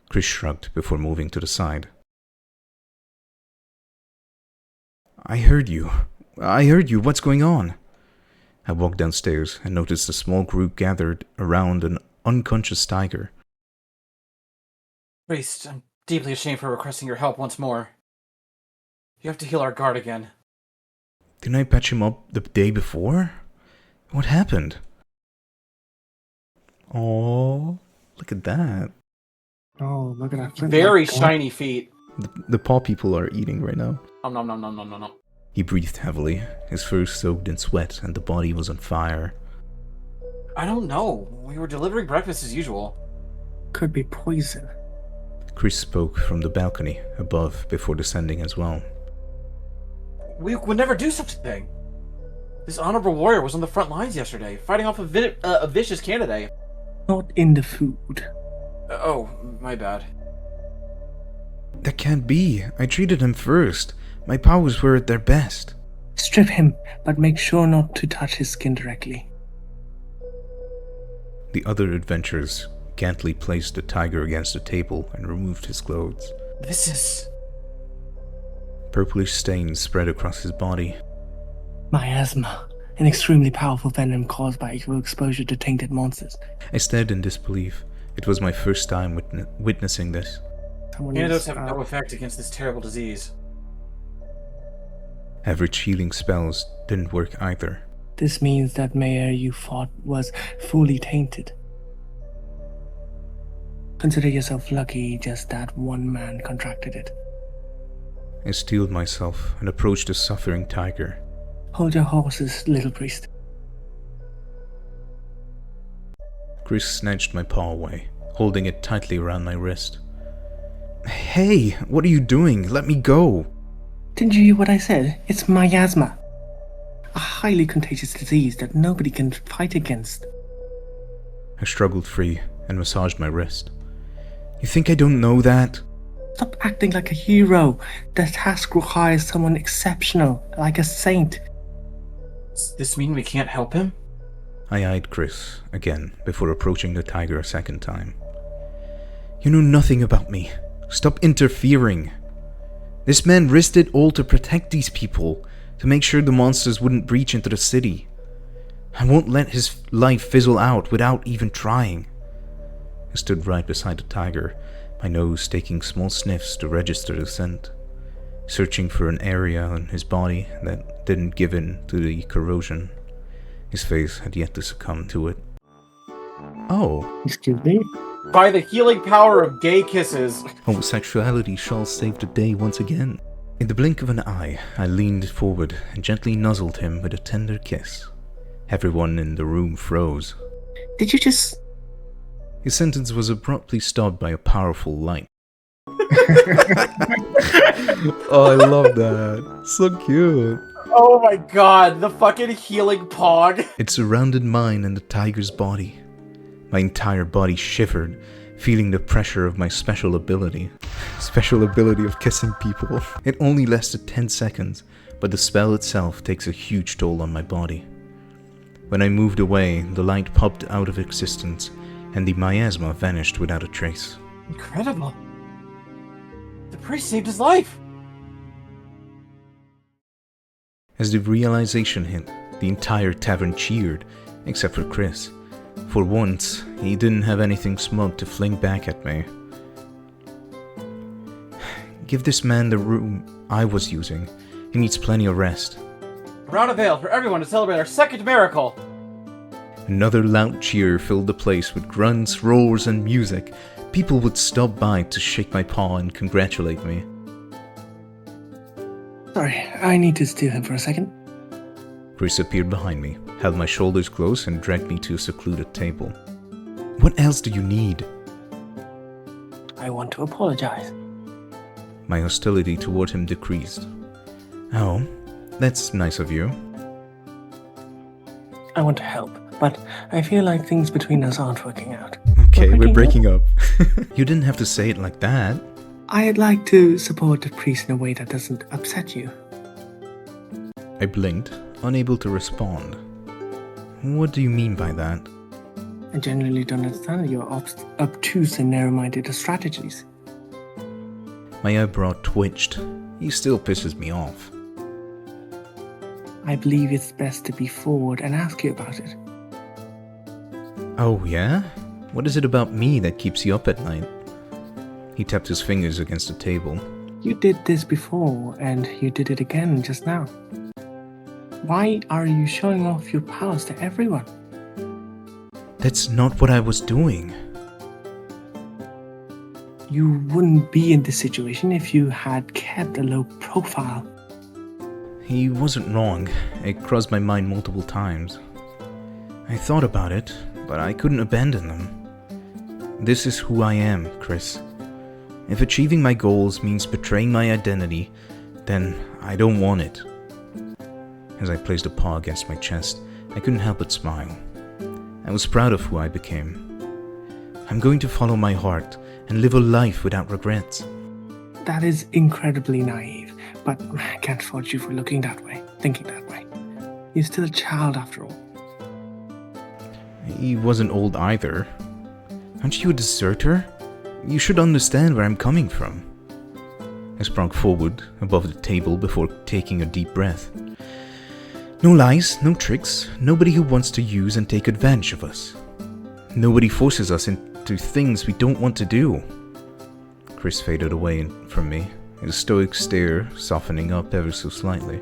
Chris shrugged before moving to the side. I heard you. What's going on? I walked downstairs and noticed a small group gathered around an unconscious tiger. Priest, I'm deeply ashamed for requesting your help once more. You have to heal our guard again. Didn't I patch him up the day before? What happened? Oh, look at that. Oh, look at that. Very shiny feet. The paw people are eating right now. Nom. He breathed heavily, his fur soaked in sweat, and the body was on fire. I don't know. We were delivering breakfast as usual. could be poison. Chris spoke from the balcony above before descending as well. We would never do such a thing. This honorable warrior was on the front lines yesterday, fighting off a vicious candidate. Not in the food. Oh, my bad. That can't be. I treated him first. My powers were at their best. Strip him, but make sure not to touch his skin directly. The other adventurers gently placed the tiger against a table and removed his clothes. This is... Purplish stains spread across his body. Miasma, an extremely powerful venom caused by equal exposure to tainted monsters. I stared in disbelief. It was my first time witnessing this. Antidotes have no effect against this terrible disease. Average healing spells didn't work either. This means that Mayor you fought was fully tainted. Consider yourself lucky just that one man contracted it. I steeled myself and approached the suffering tiger. Hold your horses, little priest. Chris snatched my paw away, holding it tightly around my wrist. Hey, what are you doing? Let me go! Didn't you hear what I said? It's miasma. A highly contagious disease that nobody can fight against. I struggled free and massaged my wrist. You think I don't know that? Stop acting like a hero. The task requires someone exceptional, like a saint. Does this mean we can't help him? I eyed Chris again before approaching the tiger a second time. You know nothing about me. Stop interfering. This man risked it all to protect these people, to make sure the monsters wouldn't breach into the city. I won't let his life fizzle out without even trying. I stood right beside the tiger, my nose taking small sniffs to register the scent, searching for an area on his body that didn't give in to the corrosion. His face had yet to succumb to it. Oh. Excuse me? By the healing power of gay kisses. Homosexuality shall save the day once again. In the blink of an eye, I leaned forward and gently nuzzled him with a tender kiss. Everyone in the room froze. Did you just... His sentence was abruptly stopped by a powerful light. Oh, I love that. So cute. Oh my god, the fucking healing pog. It surrounded mine and the tiger's body. My entire body shivered, feeling the pressure of my special ability. Special ability of kissing people. It only lasted 10 seconds, but the spell itself takes a huge toll on my body. When I moved away, the light popped out of existence, and the miasma vanished without a trace. Incredible. The priest saved his life. As the realization hit, the entire tavern cheered, except for Chris. For once, he didn't have anything smug to fling back at me. Give this man the room I was using. He needs plenty of rest. A round of ale for everyone to celebrate our second miracle. Another loud cheer filled the place with grunts, roars, and music. People would stop by to shake my paw and congratulate me. Sorry, I need to steal him for a second. Chris appeared behind me, held my shoulders close, and dragged me to a secluded table. What else do you need? I want to apologize. My hostility toward him decreased. Oh, that's nice of you. I want to help, but I feel like things between us aren't working out. Okay, we're breaking up. You didn't have to say it like that. I'd like to support the priest in a way that doesn't upset you. I blinked, unable to respond. What do you mean by that? I genuinely don't understand your obtuse and narrow-minded strategies. My eyebrow twitched. He still pisses me off. I believe it's best to be forward and ask you about it. Oh, yeah? What is it about me that keeps you up at night? He tapped his fingers against the table. You did this before, and you did it again just now. Why are you showing off your powers to everyone? That's not what I was doing. You wouldn't be in this situation if you had kept a low profile. He wasn't wrong. It crossed my mind multiple times. I thought about it, but I couldn't abandon them. This is who I am, Chris. If achieving my goals means betraying my identity, then I don't want it. As I placed a paw against my chest, I couldn't help but smile. I was proud of who I became. I'm going to follow my heart and live a life without regrets. That is incredibly naive, but I can't fault you for looking that way, thinking that way. You're still a child after all. He wasn't old either. Aren't you a deserter? You should understand where I'm coming from. I sprung forward above the table before taking a deep breath. No lies, no tricks, nobody who wants to use and take advantage of us. Nobody forces us into things we don't want to do. Chris faded away from me, his stoic stare softening up ever so slightly.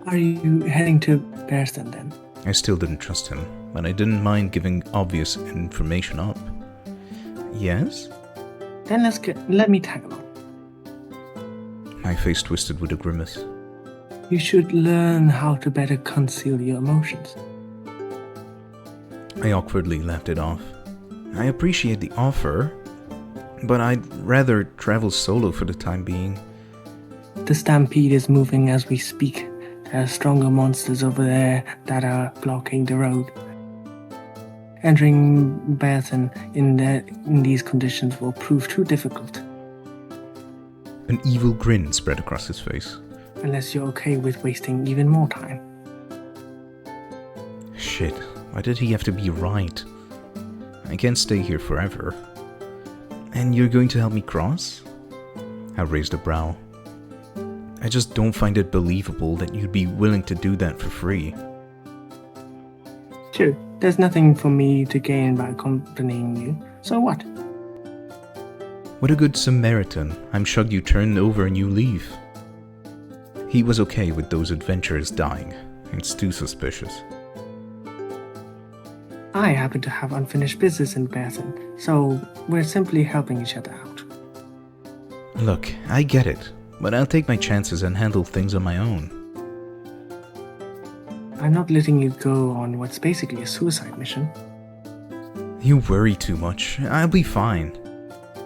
Are you heading to Bearsden then? I still didn't trust him, but I didn't mind giving obvious information up. Yes? Then let me tag along. My face twisted with a grimace. You should learn how to better conceal your emotions. I awkwardly laughed it off. I appreciate the offer, but I'd rather travel solo for the time being. The stampede is moving as we speak. There are stronger monsters over there that are blocking the road. Entering Bearsden in these conditions will prove too difficult. An evil grin spread across his face. Unless you're okay with wasting even more time. Shit, why did he have to be right? I can't stay here forever. And you're going to help me cross? I raised a brow. I just don't find it believable that you'd be willing to do that for free. Sure, there's nothing for me to gain by accompanying you, so what? What a good Samaritan. I'm shocked you turn over and you leave. He was okay with those adventurers dying. It's too suspicious. I happen to have unfinished business in Bearsden, so we're simply helping each other out. Look, I get it, but I'll take my chances and handle things on my own. I'm not letting you go on what's basically a suicide mission. You worry too much. I'll be fine.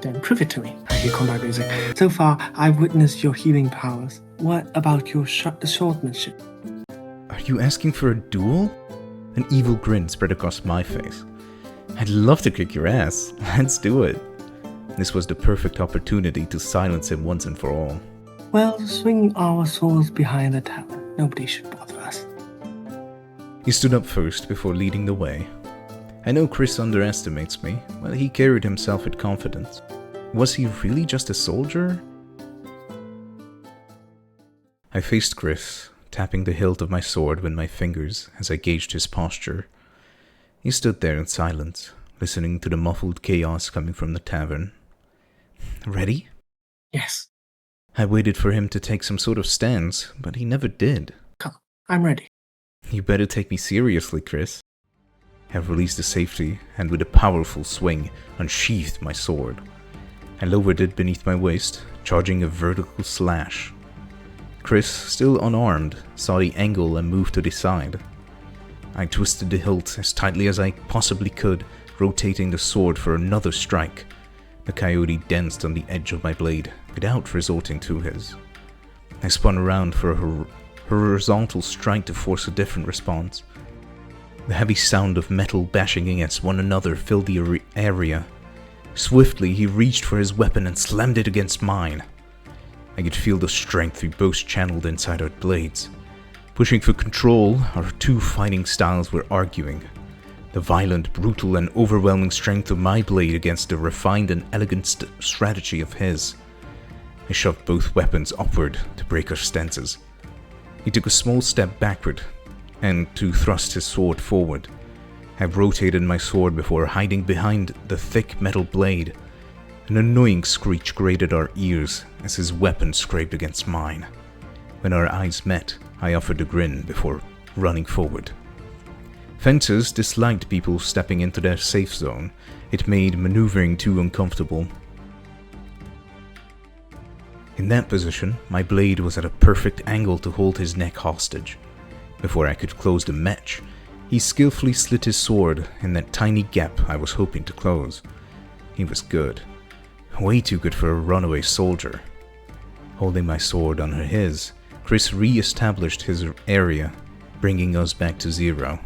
Then prove it to me. I hear combat music. So far, I've witnessed your healing powers. What about your swordsmanship? Are you asking for a duel? An evil grin spread across my face. I'd love to kick your ass. Let's do it. This was the perfect opportunity to silence him once and for all. Well, swing our swords behind the tavern. Nobody should bother us. He stood up first before leading the way. I know Chris underestimates me, but he carried himself with confidence. Was he really just a soldier? I faced Chris, tapping the hilt of my sword with my fingers as I gauged his posture. He stood there in silence, listening to the muffled chaos coming from the tavern. Ready? Yes. I waited for him to take some sort of stance, but he never did. Come, I'm ready. You better take me seriously, Chris. I released the safety and with a powerful swing, unsheathed my sword. I lowered it beneath my waist, charging a vertical slash. Chris, still unarmed, saw the angle and moved to the side. I twisted the hilt as tightly as I possibly could, rotating the sword for another strike. The coyote danced on the edge of my blade, without resorting to his. I spun around for a horizontal strike to force a different response. The heavy sound of metal bashing against one another filled the area. Swiftly, he reached for his weapon and slammed it against mine. I could feel the strength we both channeled inside our blades. Pushing for control, our two fighting styles were arguing. The violent, brutal, and overwhelming strength of my blade against the refined and elegant strategy of his. I shoved both weapons upward to break our stances. He took a small step backward, and to thrust his sword forward. I rotated my sword before hiding behind the thick metal blade. An annoying screech grated our ears as his weapon scraped against mine. When our eyes met, I offered a grin before running forward. Fencers disliked people stepping into their safe zone. It made maneuvering too uncomfortable. In that position, my blade was at a perfect angle to hold his neck hostage. Before I could close the match, he skillfully slit his sword in that tiny gap I was hoping to close. He was good. Way too good for a runaway soldier. Holding my sword under his, Chris re-established his area, bringing us back to 0.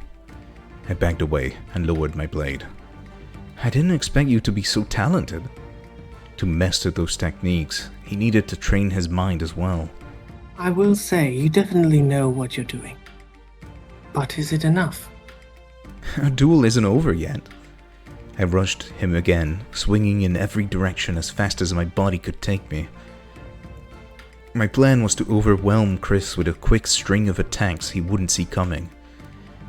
I backed away and lowered my blade. I didn't expect you to be so talented. To master those techniques, he needed to train his mind as well. I will say, you definitely know what you're doing. But is it enough? Our duel isn't over yet. I rushed him again, swinging in every direction as fast as my body could take me. My plan was to overwhelm Chris with a quick string of attacks he wouldn't see coming.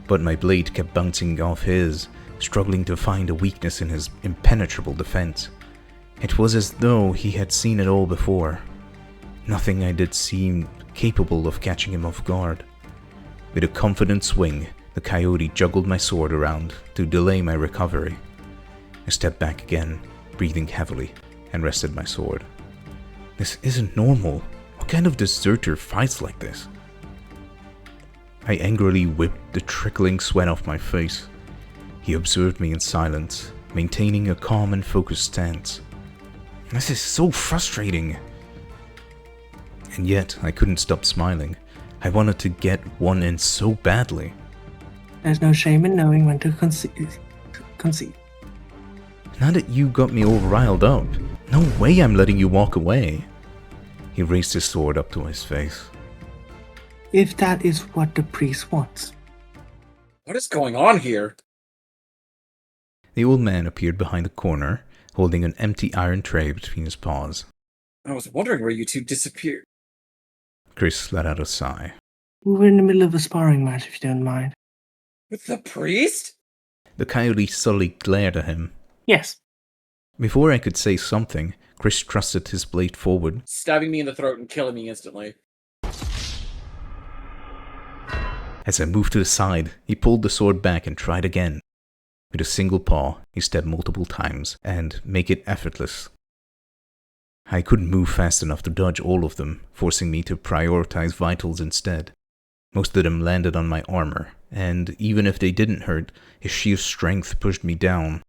But my blade kept bouncing off his, struggling to find a weakness in his impenetrable defense. It was as though he had seen it all before. Nothing I did seemed capable of catching him off guard. With a confident swing, the coyote juggled my sword around to delay my recovery. I stepped back again, breathing heavily, and rested my sword. This isn't normal. What kind of deserter fights like this? I angrily whipped the trickling sweat off my face. He observed me in silence, maintaining a calm and focused stance. This is so frustrating. And yet, I couldn't stop smiling. I wanted to get one in so badly. There's no shame in knowing when to concede. Now that you got me all riled up, no way I'm letting you walk away. He raised his sword up to his face. If that is what the priest wants. What is going on here? The old man appeared behind the corner, holding an empty iron tray between his paws. I was wondering where you two disappeared. Chris let out a sigh. We were in the middle of a sparring match, if you don't mind. With the priest? The coyote subtly glared at him. Yes. Before I could say something, Chris thrusted his blade forward, Stabbing me in the throat and killing me instantly. As I moved to the side, he pulled the sword back and tried again. With a single paw, he stabbed multiple times and make it effortless. I couldn't move fast enough to dodge all of them, forcing me to prioritize vitals instead. Most of them landed on my armor, and even if they didn't hurt, his sheer strength pushed me down.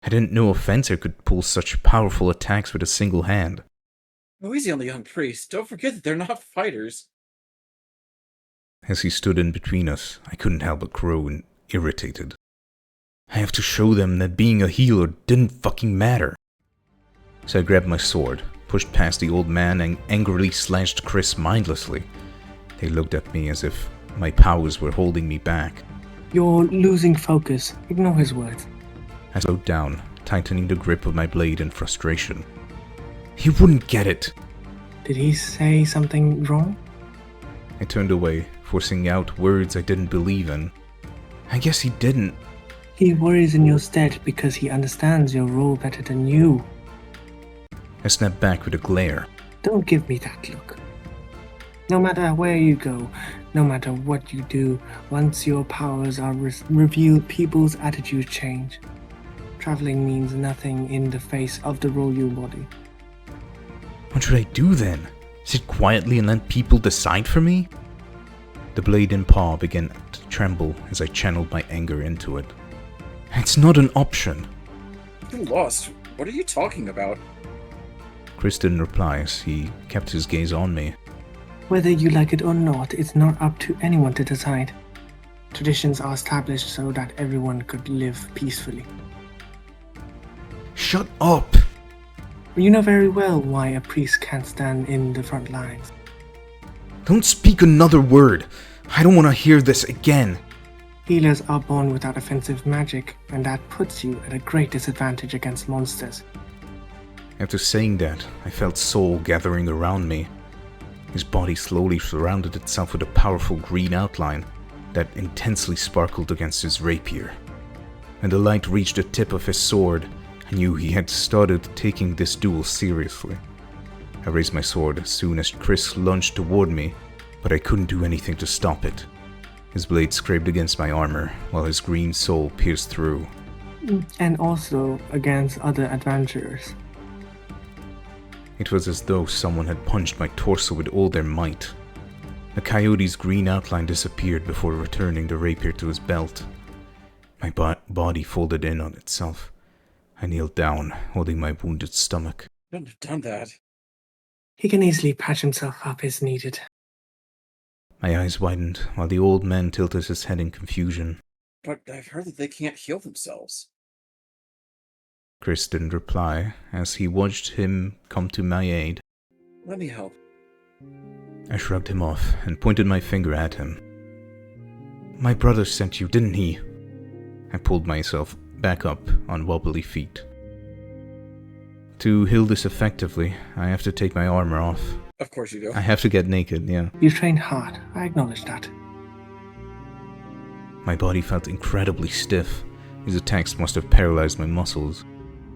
I didn't know a fencer could pull such powerful attacks with a single hand. Oh, easy on the young priest. Don't forget that they're not fighters. As he stood in between us, I couldn't help but grow irritated. I have to show them that being a healer didn't fucking matter. So I grabbed my sword, pushed past the old man, and angrily slashed Chris mindlessly. They looked at me as if my powers were holding me back. You're losing focus. Ignore his words. I slowed down, tightening the grip of my blade in frustration. He wouldn't get it. Did he say something wrong? I turned away, forcing out words I didn't believe in. I guess he didn't. He worries in your stead because he understands your role better than you. I snapped back with a glare. Don't give me that look. No matter where you go, no matter what you do, once your powers are revealed, people's attitudes change. Traveling means nothing in the face of the role you embody. What should I do then? Sit quietly and let people decide for me? The blade in paw began to tremble as I channeled my anger into it. It's not an option. You lost. What are you talking about? Chris didn't reply as he kept his gaze on me. Whether you like it or not, it's not up to anyone to decide. Traditions are established so that everyone could live peacefully. Shut up! You know very well why a priest can't stand in the front lines. Don't speak another word! I don't want to hear this again! Healers are born without offensive magic, and that puts you at a great disadvantage against monsters. After saying that, I felt Soul gathering around me. His body slowly surrounded itself with a powerful green outline that intensely sparkled against his rapier. When the light reached the tip of his sword, I knew he had started taking this duel seriously. I raised my sword as soon as Chris lunged toward me, but I couldn't do anything to stop it. His blade scraped against my armor, while his green soul pierced through. And also against other adventurers. It was as though someone had punched my torso with all their might. The coyote's green outline disappeared before returning the rapier to his belt. My body folded in on itself. I kneeled down, holding my wounded stomach. Shouldn't have done that. He can easily patch himself up as needed. My eyes widened, while the old man tilted his head in confusion. But I've heard that they can't heal themselves. Chris didn't reply, as he watched him come to my aid. Let me help. I shrugged him off and pointed my finger at him. My brother sent you, didn't he? I pulled myself back up on wobbly feet. To heal this effectively, I have to take my armor off. Of course you do. I have to get naked, yeah. You trained hard, I acknowledge that. My body felt incredibly stiff. His attacks must have paralyzed my muscles.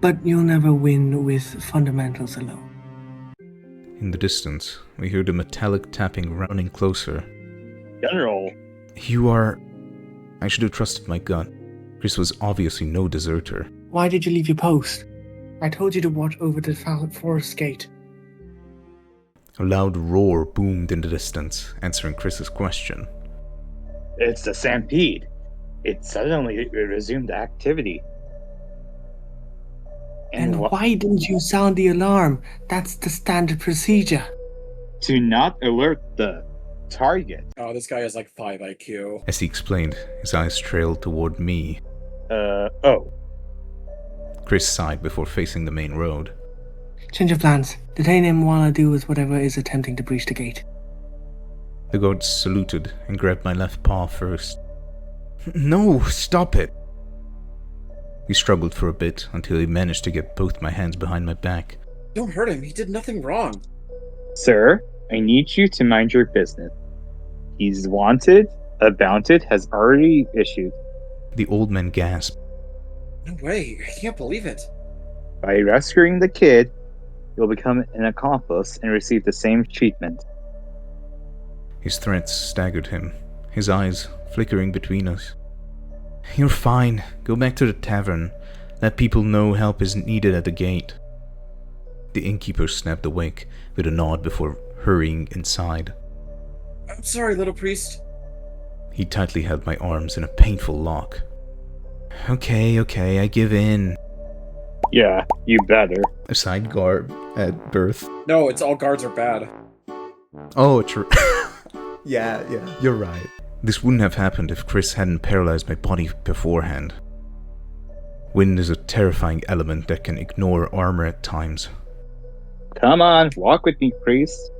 But you'll never win with fundamentals alone. In the distance, we heard a metallic tapping running closer. General. You are... I should have trusted my gut. Chris was obviously no deserter. Why did you leave your post? I told you to watch over the forest gate. A loud roar boomed in the distance, answering Chris's question. It's the stampede. It suddenly resumed activity. And why didn't you sound the alarm? That's the standard procedure. To not alert the target. Oh, this guy has like 5 IQ. As he explained, his eyes trailed toward me. Oh. Chris sighed before facing the main road. Change of plans. Detain him while I deal with whatever is attempting to breach the gate. The guard saluted and grabbed my left paw first. No, stop it! We struggled for a bit until he managed to get both my hands behind my back. Don't hurt him, he did nothing wrong. Sir, I need you to mind your business. He's wanted. A bounted has already issued. The old man gasped. No way, I can't believe it. By rescuing the kid, you'll become an accomplice and receive the same treatment. His threats staggered him, his eyes flickering between us. You're fine. Go back to the tavern. Let people know help is needed at the gate. The innkeeper snapped awake with a nod before hurrying inside. I'm sorry, little priest. He tightly held my arms in a painful lock. Okay, I give in. Yeah, you better. A side guard at birth. No, it's all guards are bad. Oh, true. Yeah, you're right. This wouldn't have happened if Chris hadn't paralyzed my body beforehand. Wind is a terrifying element that can ignore armor at times. Come on, walk with me, priest.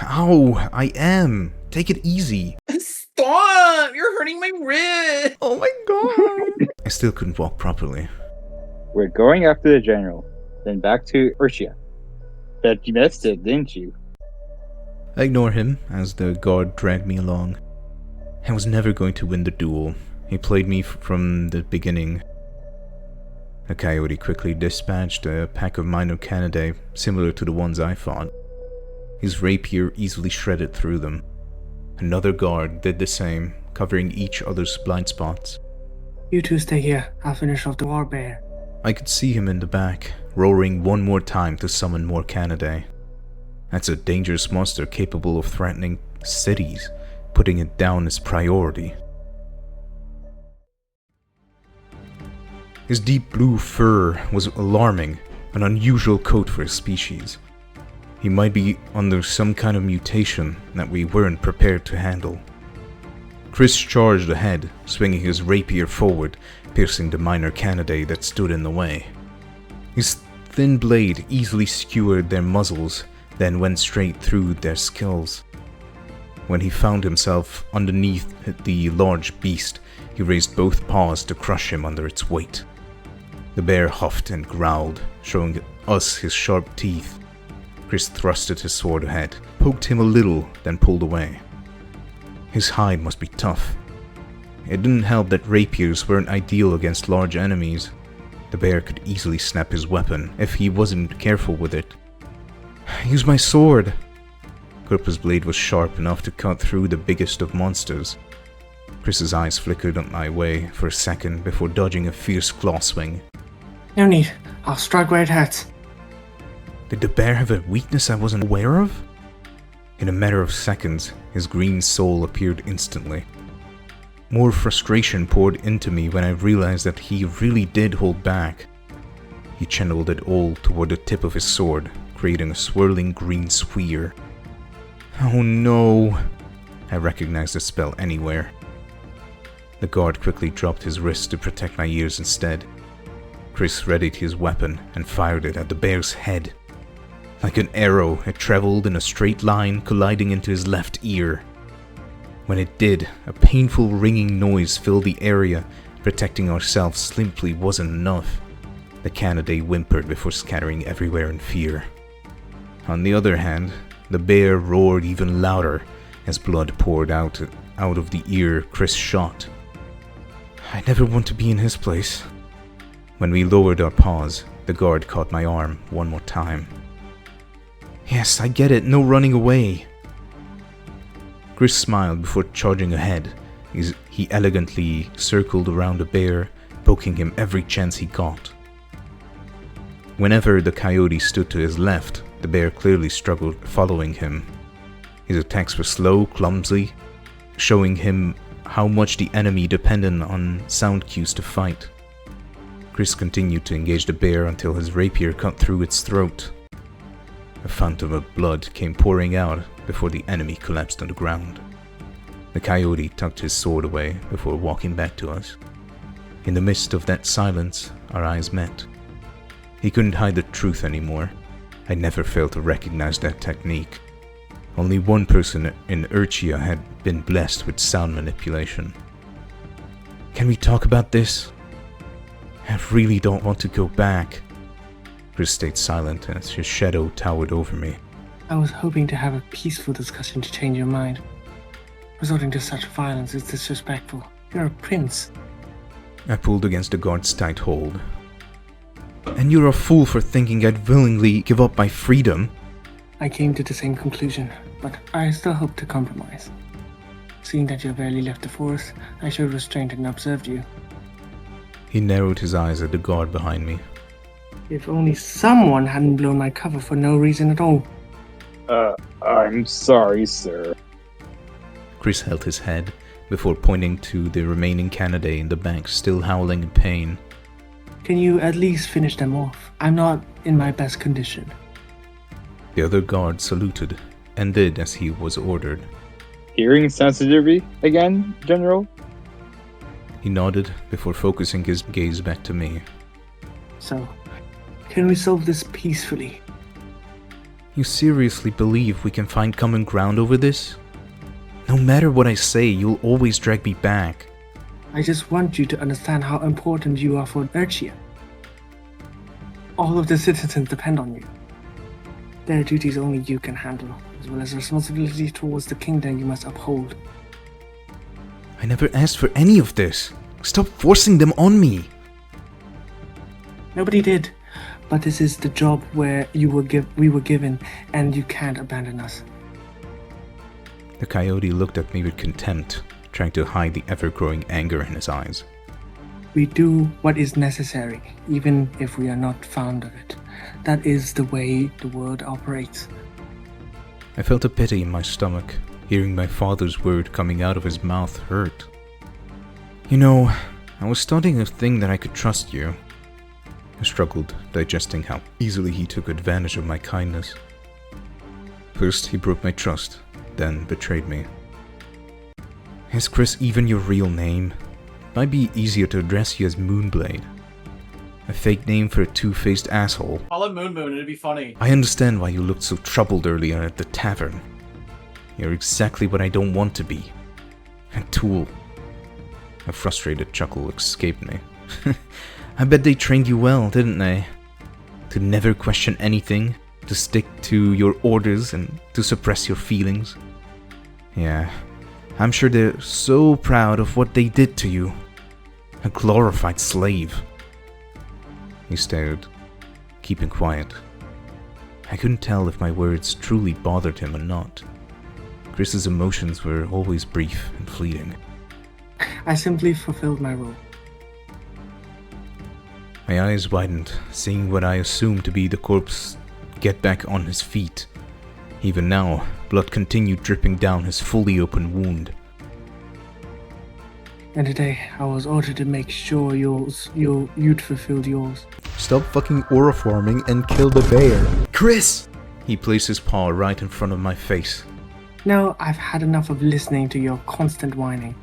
Ow, I am. Take it easy. Stop! You're hurting my wrist! Oh my god. I still couldn't walk properly. We're going after the general, then back to Urshia. Bet you missed it, didn't you? I ignore him as the guard dragged me along. I was never going to win the duel. He played me from the beginning. A coyote quickly dispatched a pack of minor canidae similar to the ones I fought. His rapier easily shredded through them. Another guard did the same, covering each other's blind spots. You two stay here. I'll finish off the Warbear. I could see him in the back, roaring one more time to summon more canidae. That's a dangerous monster capable of threatening cities. Putting it down as priority. His deep blue fur was alarming, an unusual coat for his species. He might be under some kind of mutation that we weren't prepared to handle. Chris charged ahead, swinging his rapier forward, piercing the minor canidae that stood in the way. His thin blade easily skewered their muzzles, then went straight through their skulls. When he found himself underneath the large beast, he raised both paws to crush him under its weight. The bear huffed and growled, showing us his sharp teeth. Chris thrusted his sword ahead, poked him a little, then pulled away. His hide must be tough. It didn't help that rapiers weren't ideal against large enemies. The bear could easily snap his weapon if he wasn't careful with it. Use my sword! Kirpa's blade was sharp enough to cut through the biggest of monsters. Chris's eyes flickered up my way for a second before dodging a fierce claw swing. No need. I'll strike where it hurts. Did the bear have a weakness I wasn't aware of? In a matter of seconds, his green soul appeared instantly. More frustration poured into me when I realized that he really did hold back. He channeled it all toward the tip of his sword, creating a swirling green sphere. Oh no! I recognized the spell anywhere. The guard quickly dropped his wrist to protect my ears instead. Chris readied his weapon and fired it at the bear's head. Like an arrow, it traveled in a straight line, colliding into his left ear. When it did, a painful ringing noise filled the area. Protecting ourselves simply wasn't enough. The Canidae whimpered before scattering everywhere in fear. On the other hand, the bear roared even louder as blood poured out of the ear Chris shot. I never want to be in his place. When we lowered our paws, the guard caught my arm one more time. Yes, I get it, no running away. Chris smiled before charging ahead. He elegantly circled around the bear, poking him every chance he got. Whenever the coyote stood to his left, the bear clearly struggled following him. His attacks were slow, clumsy, showing him how much the enemy depended on sound cues to fight. Chris continued to engage the bear until his rapier cut through its throat. A fountain of blood came pouring out before the enemy collapsed on the ground. The coyote tucked his sword away before walking back to us. In the midst of that silence, our eyes met. He couldn't hide the truth anymore. I never failed to recognize that technique. Only one person in Urchia had been blessed with sound manipulation. Can we talk about this? I really don't want to go back. Chris stayed silent as his shadow towered over me. I was hoping to have a peaceful discussion to change your mind. Resorting to such violence is disrespectful. You're a prince. I pulled against the guard's tight hold. And you're a fool for thinking I'd willingly give up my freedom. I came to the same conclusion, but I still hope to compromise. Seeing that you have barely left the forest, I showed restraint and observed you. He narrowed his eyes at the guard behind me. If only someone hadn't blown my cover for no reason at all. I'm sorry, sir. Chris held his head before pointing to the remaining Canidae in the bank, still howling in pain. Can you at least finish them off? I'm not in my best condition. The other guard saluted and did as he was ordered. Hearing sensitivity again, General? He nodded before focusing his gaze back to me. So, can we solve this peacefully? You seriously believe we can find common ground over this? No matter what I say, you'll always drag me back. I just want you to understand how important you are for Urchia. All of the citizens depend on you. There are duties only you can handle, as well as responsibility towards the kingdom you must uphold. I never asked for any of this. Stop forcing them on me. Nobody did, but this is the job where we were given, and you can't abandon us. The coyote looked at me with contempt, trying to hide the ever-growing anger in his eyes. We do what is necessary, even if we are not fond of it. That is the way the world operates. I felt a pity in my stomach. Hearing my father's word coming out of his mouth hurt. You know, I was starting to think that I could trust you. I struggled, digesting how easily he took advantage of my kindness. First, he broke my trust, then betrayed me. Is Chris even your real name? It might be easier to address you as Moonblade. A fake name for a two-faced asshole. Call it Moon Moon, it'd be funny. I understand why you looked so troubled earlier at the tavern. You're exactly what I don't want to be. A tool. A frustrated chuckle escaped me. I bet they trained you well, didn't they? To never question anything, to stick to your orders and to suppress your feelings. Yeah, I'm sure they're so proud of what they did to you. A glorified slave. He stared, keeping quiet. I couldn't tell if my words truly bothered him or not. Chris's emotions were always brief and fleeting. I simply fulfilled my role. My eyes widened, seeing what I assumed to be the corpse get back on his feet. Even now, blood continued dripping down his fully open wound. And today, I was ordered to make sure you'd fulfilled yours. Stop fucking aura forming and kill the bear. Chris! He placed his paw right in front of my face. No, I've had enough of listening to your constant whining.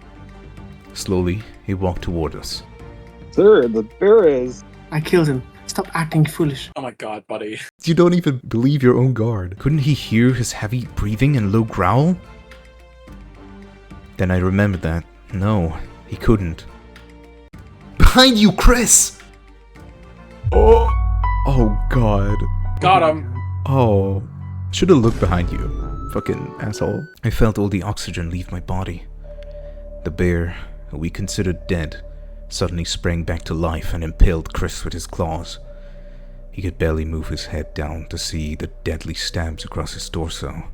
Slowly, he walked toward us. Sir, the bear is... I killed him. Stop acting foolish. Oh my god, buddy. You don't even believe your own guard. Couldn't he hear his heavy breathing and low growl? Then I remembered that. No, he couldn't. Behind you, Chris! Oh! Oh god. Got him. Oh. Should've looked behind you. Fucking asshole. I felt all the oxygen leave my body. The bear, who we considered dead, suddenly sprang back to life and impaled Chris with his claws. He could barely move his head down to see the deadly stabs across his torso.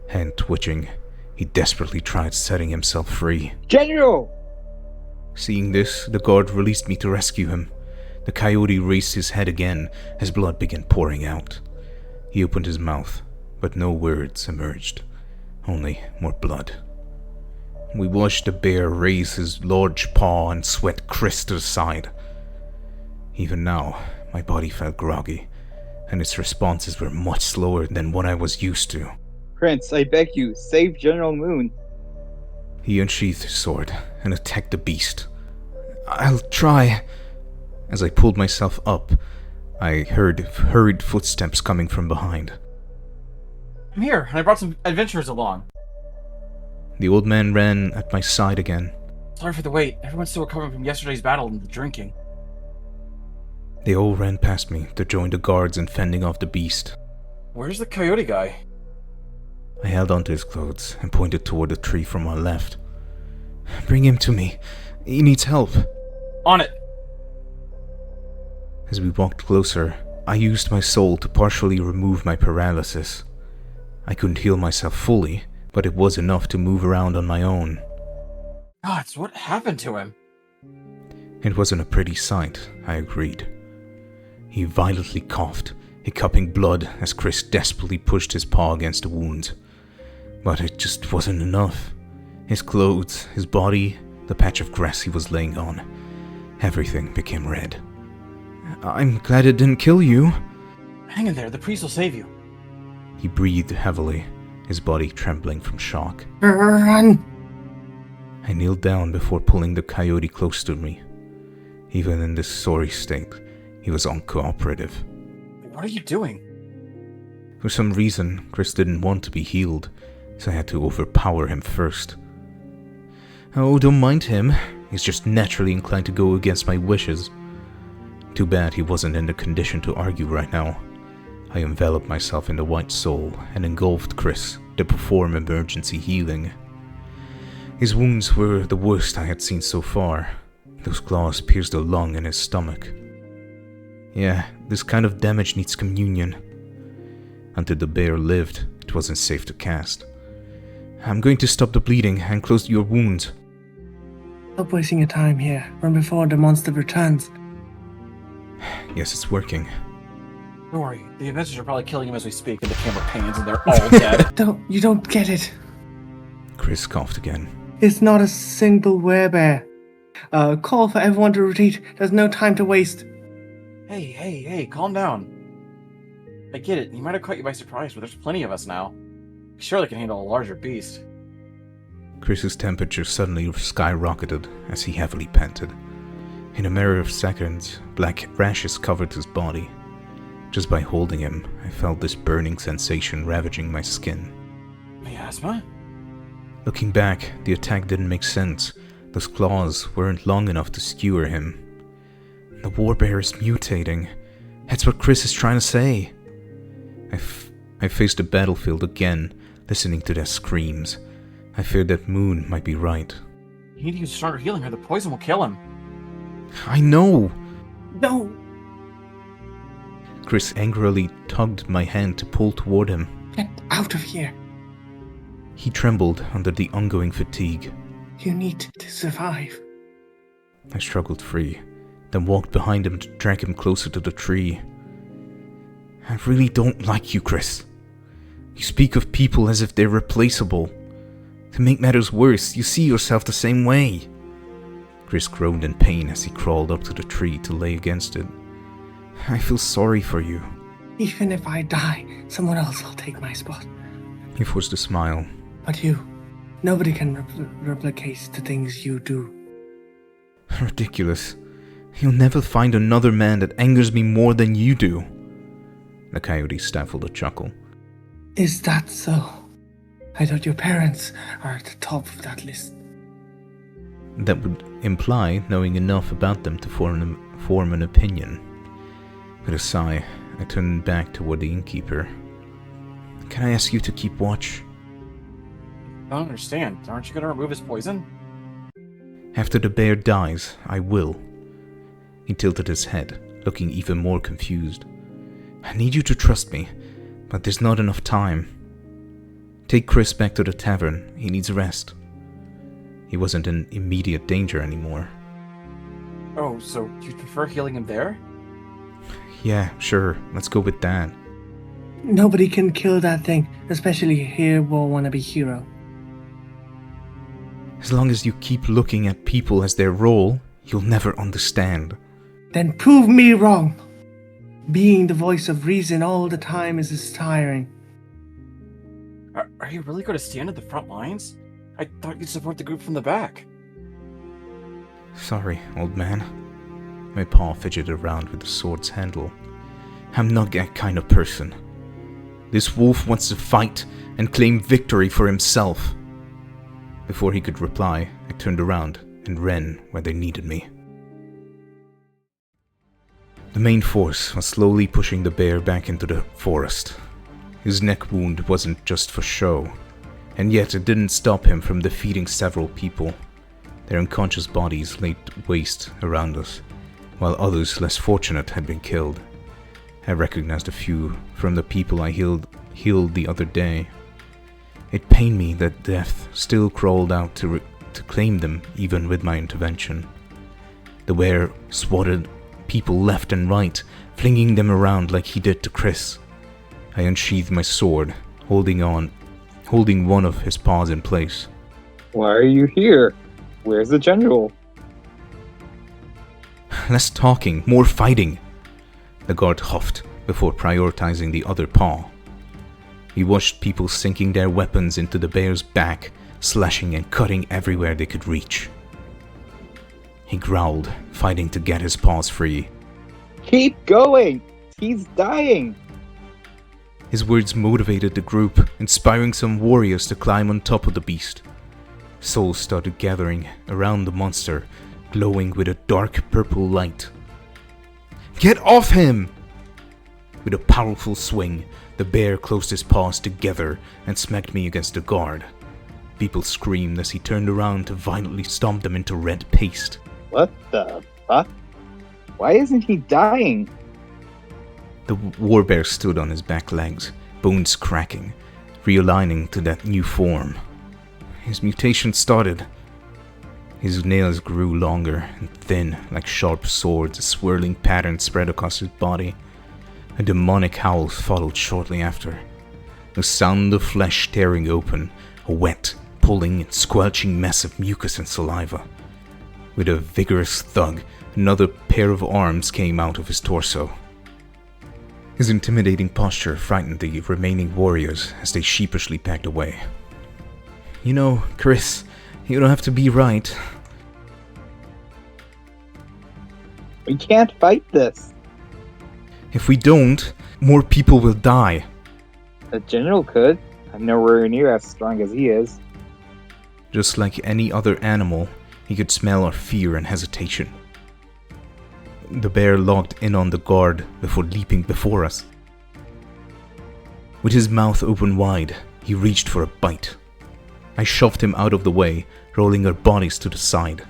Hand twitching, he desperately tried setting himself free. General! Seeing this, the guard released me to rescue him. The coyote raised his head again as blood began pouring out. He opened his mouth, but no words emerged, only more blood. We watched the bear raise his large paw and sweat Chris to the side. Even now, my body felt groggy, and its responses were much slower than what I was used to. Prince, I beg you, save General Moon. He unsheathed his sword and attacked the beast. I'll try. As I pulled myself up, I heard hurried footsteps coming from behind. I'm here, and I brought some adventurers along. The old man ran at my side again. Sorry for the wait. Everyone's still recovering from yesterday's battle and the drinking. They all ran past me to join the guards in fending off the beast. Where's the coyote guy? I held onto his clothes and pointed toward the tree from my left. Bring him to me. He needs help. On it! As we walked closer, I used my soul to partially remove my paralysis. I couldn't heal myself fully, but it was enough to move around on my own. Gods, what happened to him? It wasn't a pretty sight, I agreed. He violently coughed, hiccuping blood as Chris desperately pushed his paw against the wound. But it just wasn't enough. His clothes, his body, the patch of grass he was laying on, everything became red. I'm glad it didn't kill you. Hang in there, the priest will save you. He breathed heavily, his body trembling from shock. Run! I kneeled down before pulling the coyote close to me. Even in this sorry state, he was uncooperative. What are you doing? For some reason, Chris didn't want to be healed, so I had to overpower him first. Oh, don't mind him. He's just naturally inclined to go against my wishes. Too bad he wasn't in the condition to argue right now. I enveloped myself in the white soul and engulfed Chris to perform emergency healing. His wounds were the worst I had seen so far. Those claws pierced a lung in his stomach. Yeah, this kind of damage needs communion. Until the bear lived, it wasn't safe to cast. I'm going to stop the bleeding and close your wound. Stop wasting your time here. Run before the monster returns. Yes, it's working. Don't worry, the adventurers are probably killing him as we speak, and the camera pans and they're all dead. You don't get it. Chris coughed again. It's not a single Warbear. Call for everyone to retreat. There's no time to waste. Hey, calm down. I get it, he might have caught you by surprise, but there's plenty of us now. He surely can handle a larger beast. Chris's temperature suddenly skyrocketed as he heavily panted. In a matter of seconds, black rashes covered his body. Just by holding him, I felt this burning sensation ravaging my skin. Miasma? Looking back, the attack didn't make sense. Those claws weren't long enough to skewer him. The Warbear is mutating. That's what Chris is trying to say. I faced the battlefield again, listening to their screams. I feared that Moon might be right. You need to use stronger healing or the poison will kill him. I know! No! Chris angrily tugged my hand to pull toward him. Get out of here. He trembled under the ongoing fatigue. You need to survive. I struggled free, then walked behind him to drag him closer to the tree. I really don't like you, Chris. You speak of people as if they're replaceable. To make matters worse, you see yourself the same way. Chris groaned in pain as he crawled up to the tree to lay against it. I feel sorry for you. Even if I die, someone else will take my spot. He forced a smile. But you, nobody can replicate the things you do. Ridiculous. You'll never find another man that angers me more than you do. The coyote stifled a chuckle. Is that so? I thought your parents are at the top of that list. That would imply knowing enough about them to form an opinion. With a sigh, I turned back toward the innkeeper. Can I ask you to keep watch? I don't understand. Aren't you going to remove his poison? After the bear dies, I will. He tilted his head, looking even more confused. I need you to trust me, but there's not enough time. Take Chris back to the tavern. He needs rest. He wasn't in immediate danger anymore. Oh, so you'd prefer healing him there? Yeah, sure. Let's go with that. Nobody can kill that thing, especially a hero wannabe hero. As long as you keep looking at people as their role, you'll never understand. Then prove me wrong. Being the voice of reason all the time is tiring. Are you really going to stand at the front lines? I thought you'd support the group from the back. Sorry, old man. My paw fidgeted around with the sword's handle. I'm not that kind of person. This wolf wants to fight and claim victory for himself. Before he could reply, I turned around and ran where they needed me. The main force was slowly pushing the bear back into the forest. His neck wound wasn't just for show, and yet it didn't stop him from defeating several people. Their unconscious bodies laid waste around us, while others less fortunate had been killed. I recognized a few from the people I healed the other day. It pained me that death still crawled out to claim them even with my intervention. The bear swatted people left and right, flinging them around like he did to Chris. I unsheathed my sword, holding one of his paws in place. Why are you here? Where's the general? Less talking, more fighting. The guard huffed before prioritizing the other paw. We watched people sinking their weapons into the bear's back, slashing and cutting everywhere they could reach. He growled, fighting to get his paws free. Keep going! He's dying! His words motivated the group, inspiring some warriors to climb on top of the beast. Souls started gathering around the monster, glowing with a dark purple light. Get off him! With a powerful swing, the bear closed his paws together and smacked me against the guard. People screamed as he turned around to violently stomp them into red paste. What the fuck? Why isn't he dying? The warbear stood on his back legs, bones cracking, realigning to that new form. His mutation started. His nails grew longer and thin, like sharp swords. A swirling pattern spread across his body. A demonic howl followed shortly after. The sound of flesh tearing open, a wet, pulling and squelching mess of mucus and saliva. With a vigorous thug, another pair of arms came out of his torso. His intimidating posture frightened the remaining warriors as they sheepishly backed away. You know, Chris, you don't have to be right. We can't fight this. If we don't, more people will die. The general could. I'm nowhere near as strong as he is. Just like any other animal, he could smell our fear and hesitation. The bear locked in on the guard before leaping before us. With his mouth open wide, he reached for a bite. I shoved him out of the way, rolling our bodies to the side.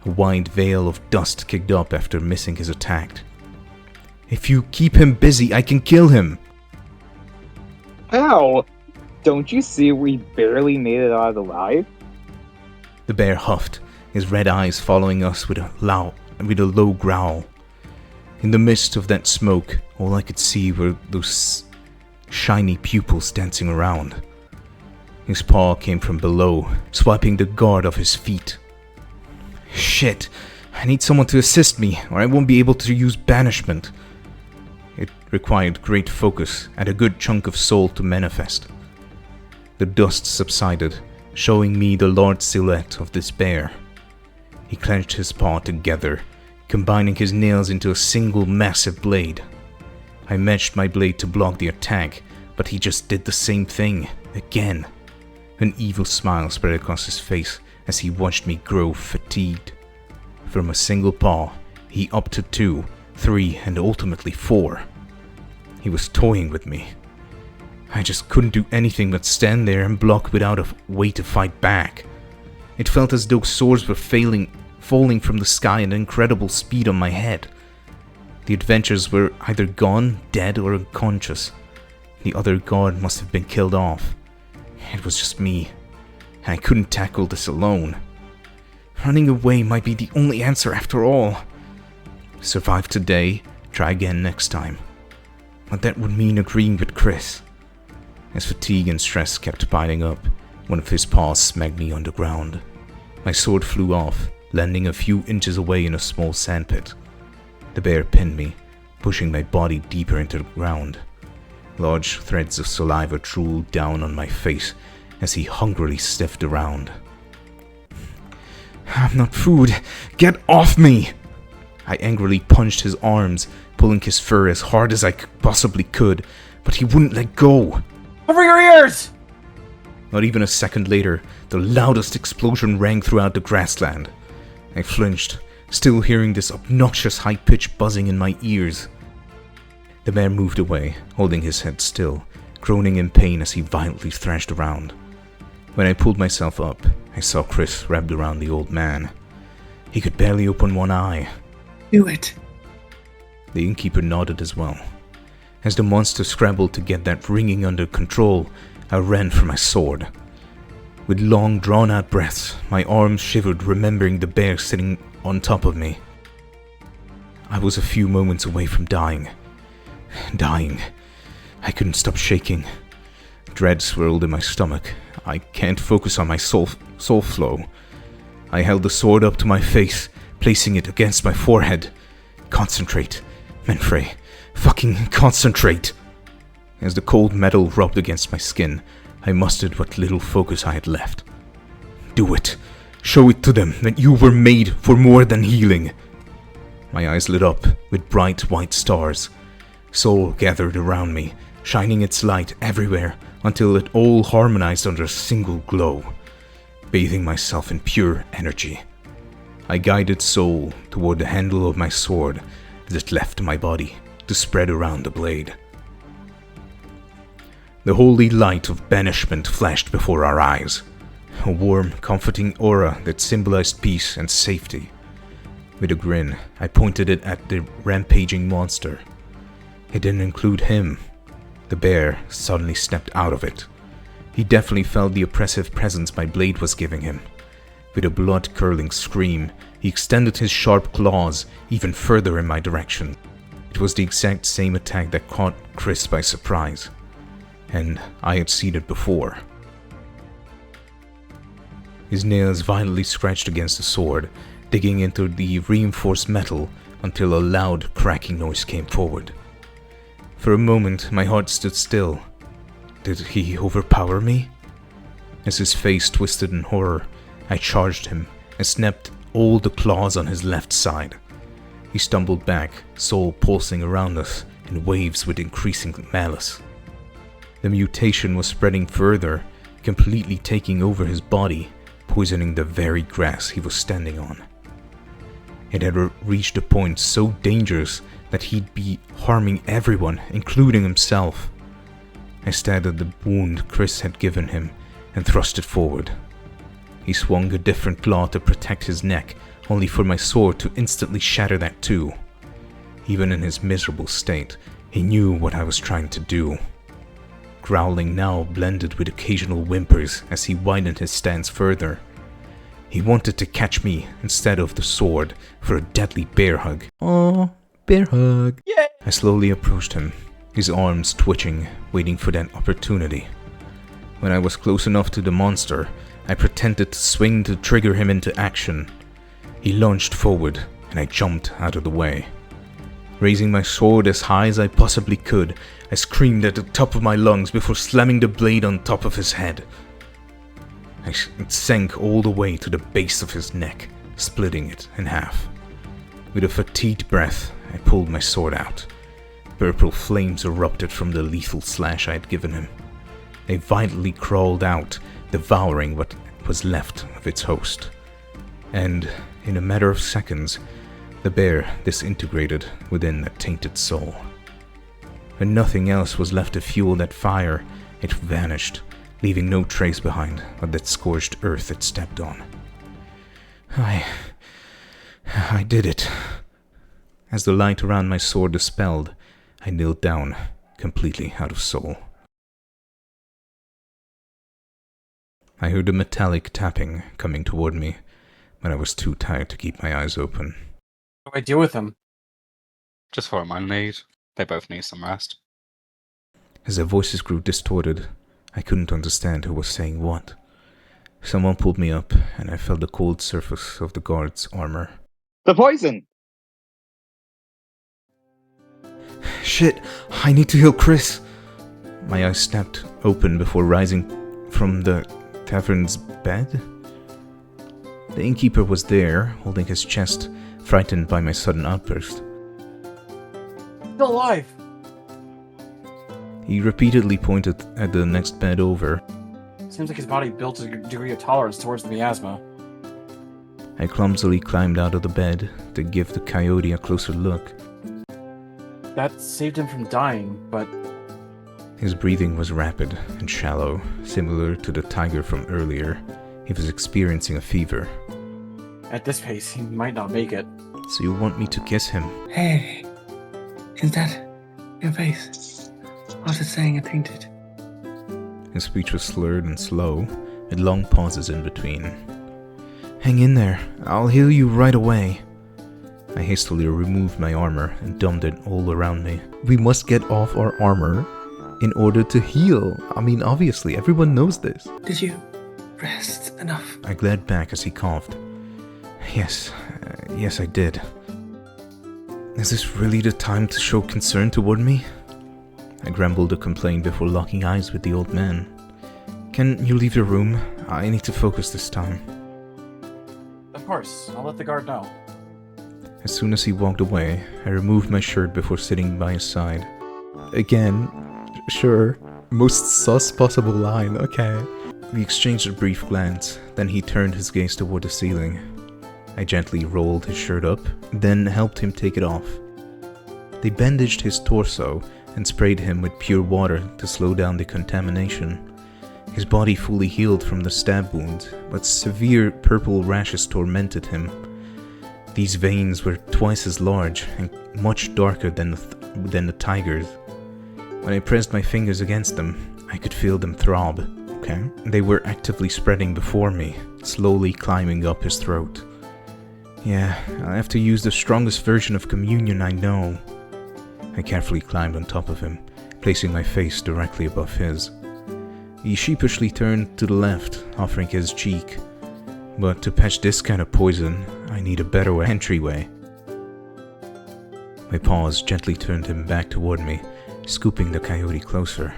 A wide veil of dust kicked up after missing his attack. If you keep him busy, I can kill him! How? Don't you see we barely made it out alive? The bear huffed, his red eyes following us with a low growl. In the midst of that smoke, all I could see were those shiny pupils dancing around. His paw came from below, swiping the guard off his feet. Shit, I need someone to assist me, or I won't be able to use banishment. It required great focus and a good chunk of soul to manifest. The dust subsided, showing me the large silhouette of this bear. He clenched his paw together, combining his nails into a single massive blade. I matched my blade to block the attack, but he just did the same thing, again. An evil smile spread across his face as he watched me grow fatigued. From a single paw, he upped to 2, 3, and ultimately 4. He was toying with me. I just couldn't do anything but stand there and block without a way to fight back. It felt as though swords were falling from the sky at incredible speed on my head. The adventurers were either gone, dead, or unconscious. The other guard must have been killed off. It was just me, and I couldn't tackle this alone. Running away might be the only answer after all. Survive today, try again next time. But that would mean agreeing with Chris. As fatigue and stress kept piling up, one of his paws smacked me on the ground. My sword flew off, landing a few inches away in a small sandpit. The bear pinned me, pushing my body deeper into the ground. Large threads of saliva drooled down on my face as he hungrily sniffed around. "I'm not food! Get off me!" I angrily punched his arms, pulling his fur as hard as I possibly could, but he wouldn't let go. Cover your ears! Not even a second later, the loudest explosion rang throughout the grassland. I flinched, still hearing this obnoxious high-pitched buzzing in my ears. The bear moved away, holding his head still, groaning in pain as he violently thrashed around. When I pulled myself up, I saw Chris wrapped around the old man. He could barely open one eye. Do it. The innkeeper nodded as well. As the monster scrambled to get that ringing under control, I ran for my sword. With long, drawn-out breaths, my arms shivered, remembering the bear sitting on top of me. I was a few moments away from dying. I couldn't stop shaking. Dread swirled in my stomach. I can't focus on my soul flow. I held the sword up to my face, placing it against my forehead. Concentrate, Menfrey. Fucking concentrate! As the cold metal rubbed against my skin, I mustered what little focus I had left. Do it. Show it to them that you were made for more than healing. My eyes lit up with bright white stars. Soul gathered around me, shining its light everywhere until it all harmonized under a single glow, bathing myself in pure energy. I guided Soul toward the handle of my sword as it left my body to spread around the blade. The holy light of banishment flashed before our eyes, a warm, comforting aura that symbolized peace and safety. With a grin, I pointed it at the rampaging monster. It didn't include him. The bear suddenly stepped out of it. He definitely felt the oppressive presence my blade was giving him. With a blood-curdling scream, he extended his sharp claws even further in my direction. It was the exact same attack that caught Chris by surprise, and I had seen it before. His nails violently scratched against the sword, digging into the reinforced metal until a loud cracking noise came forward. For a moment, my heart stood still. Did he overpower me? As his face twisted in horror, I charged him and snapped all the claws on his left side. He stumbled back, soul pulsing around us in waves with increasing malice. The mutation was spreading further, completely taking over his body, poisoning the very grass he was standing on. It had reached a point so dangerous that he'd be harming everyone, including himself. I stared at the wound Chris had given him and thrust it forward. He swung a different claw to protect his neck, only for my sword to instantly shatter that too. Even in his miserable state, he knew what I was trying to do. Growling now blended with occasional whimpers as he widened his stance further. He wanted to catch me instead of the sword for a deadly bear hug. Aww, bear hug. Yeah. I slowly approached him, his arms twitching, waiting for that opportunity. When I was close enough to the monster, I pretended to swing to trigger him into action. He lunged forward, and I jumped out of the way. Raising my sword as high as I possibly could, I screamed at the top of my lungs before slamming the blade on top of his head. It sank all the way to the base of his neck, splitting it in half. With a fatigued breath, I pulled my sword out. Purple flames erupted from the lethal slash I had given him. They violently crawled out, devouring what was left of its host. And, in a matter of seconds, the bear disintegrated within that tainted soul. When nothing else was left to fuel that fire, it vanished, leaving no trace behind but that scorched earth it stepped on. I did it. As the light around my sword dispelled, I knelt down, completely out of soul. I heard a metallic tapping coming toward me, but I was too tired to keep my eyes open. What do I do with him? Just follow my lead. They both need some rest. As their voices grew distorted, I couldn't understand who was saying what. Someone pulled me up, and I felt the cold surface of the guard's armor. The poison! Shit, I need to heal Chris. My eyes snapped open before rising from the tavern's bed. The innkeeper was there, holding his chest, frightened by my sudden outburst. Still alive! He repeatedly pointed at the next bed over. Seems like his body built a degree of tolerance towards the miasma. I clumsily climbed out of the bed to give the coyote a closer look. That saved him from dying, but His breathing was rapid and shallow, similar to the tiger from earlier. He was experiencing a fever. at this pace, he might not make it. So you want me to kiss him? Hey, is that your face? What's it saying, a tainted? His speech was slurred and slow, with long pauses in between. Hang in there, I'll heal you right away. I hastily removed my armor and dumped it all around me. We must get off our armor in order to heal. I mean, obviously, everyone knows this. Did you rest enough? I glared back as he coughed. Yes, I did. Is this really the time to show concern toward me? I grumbled a complaint before locking eyes with the old man. Can you leave your room? I need to focus this time. Of course, I'll let the guard know. As soon as he walked away, I removed my shirt before sitting by his side. Again, sure. Most sus possible line, okay. We exchanged a brief glance, then he turned his gaze toward the ceiling. I gently rolled his shirt up, then helped him take it off. They bandaged his torso and sprayed him with pure water to slow down the contamination. His body fully healed from the stab wound, but severe purple rashes tormented him. These veins were twice as large and much darker than the tiger's. When I pressed my fingers against them, I could feel them throb. Okay. They were actively spreading before me, slowly climbing up his throat. Yeah, I'll have to use the strongest version of communion I know. I carefully climbed on top of him, placing my face directly above his. He sheepishly turned to the left, offering his cheek. But to patch this kind of poison, I need a better entryway. My paws gently turned him back toward me, scooping the coyote closer.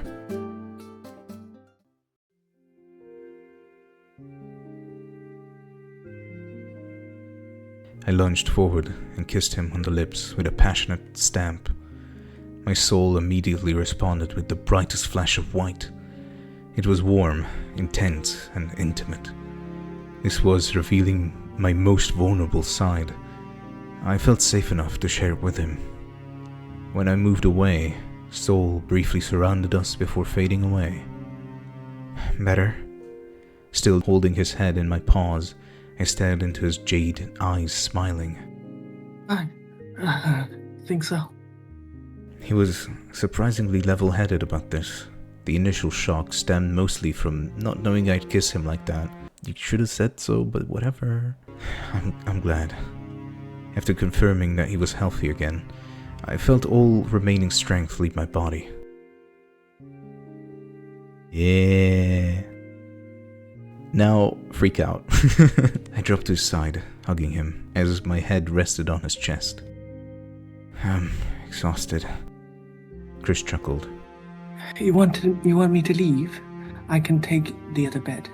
I lunged forward and kissed him on the lips with a passionate stamp. My soul immediately responded with the brightest flash of white. It was warm, intense, and intimate. This was revealing my most vulnerable side. I felt safe enough to share it with him. When I moved away, Soul briefly surrounded us before fading away. Better? Still holding his head in my paws, I stared into his jade eyes, smiling. I think so. He was surprisingly level-headed about this. The initial shock stemmed mostly from not knowing I'd kiss him like that. You should have said so, but whatever. I'm glad. After confirming that he was healthy again, I felt all remaining strength leave my body. Yeah. Now, freak out. I dropped to his side, hugging him, as my head rested on his chest. exhausted. Chris chuckled. You want me to leave? I can take the other bed.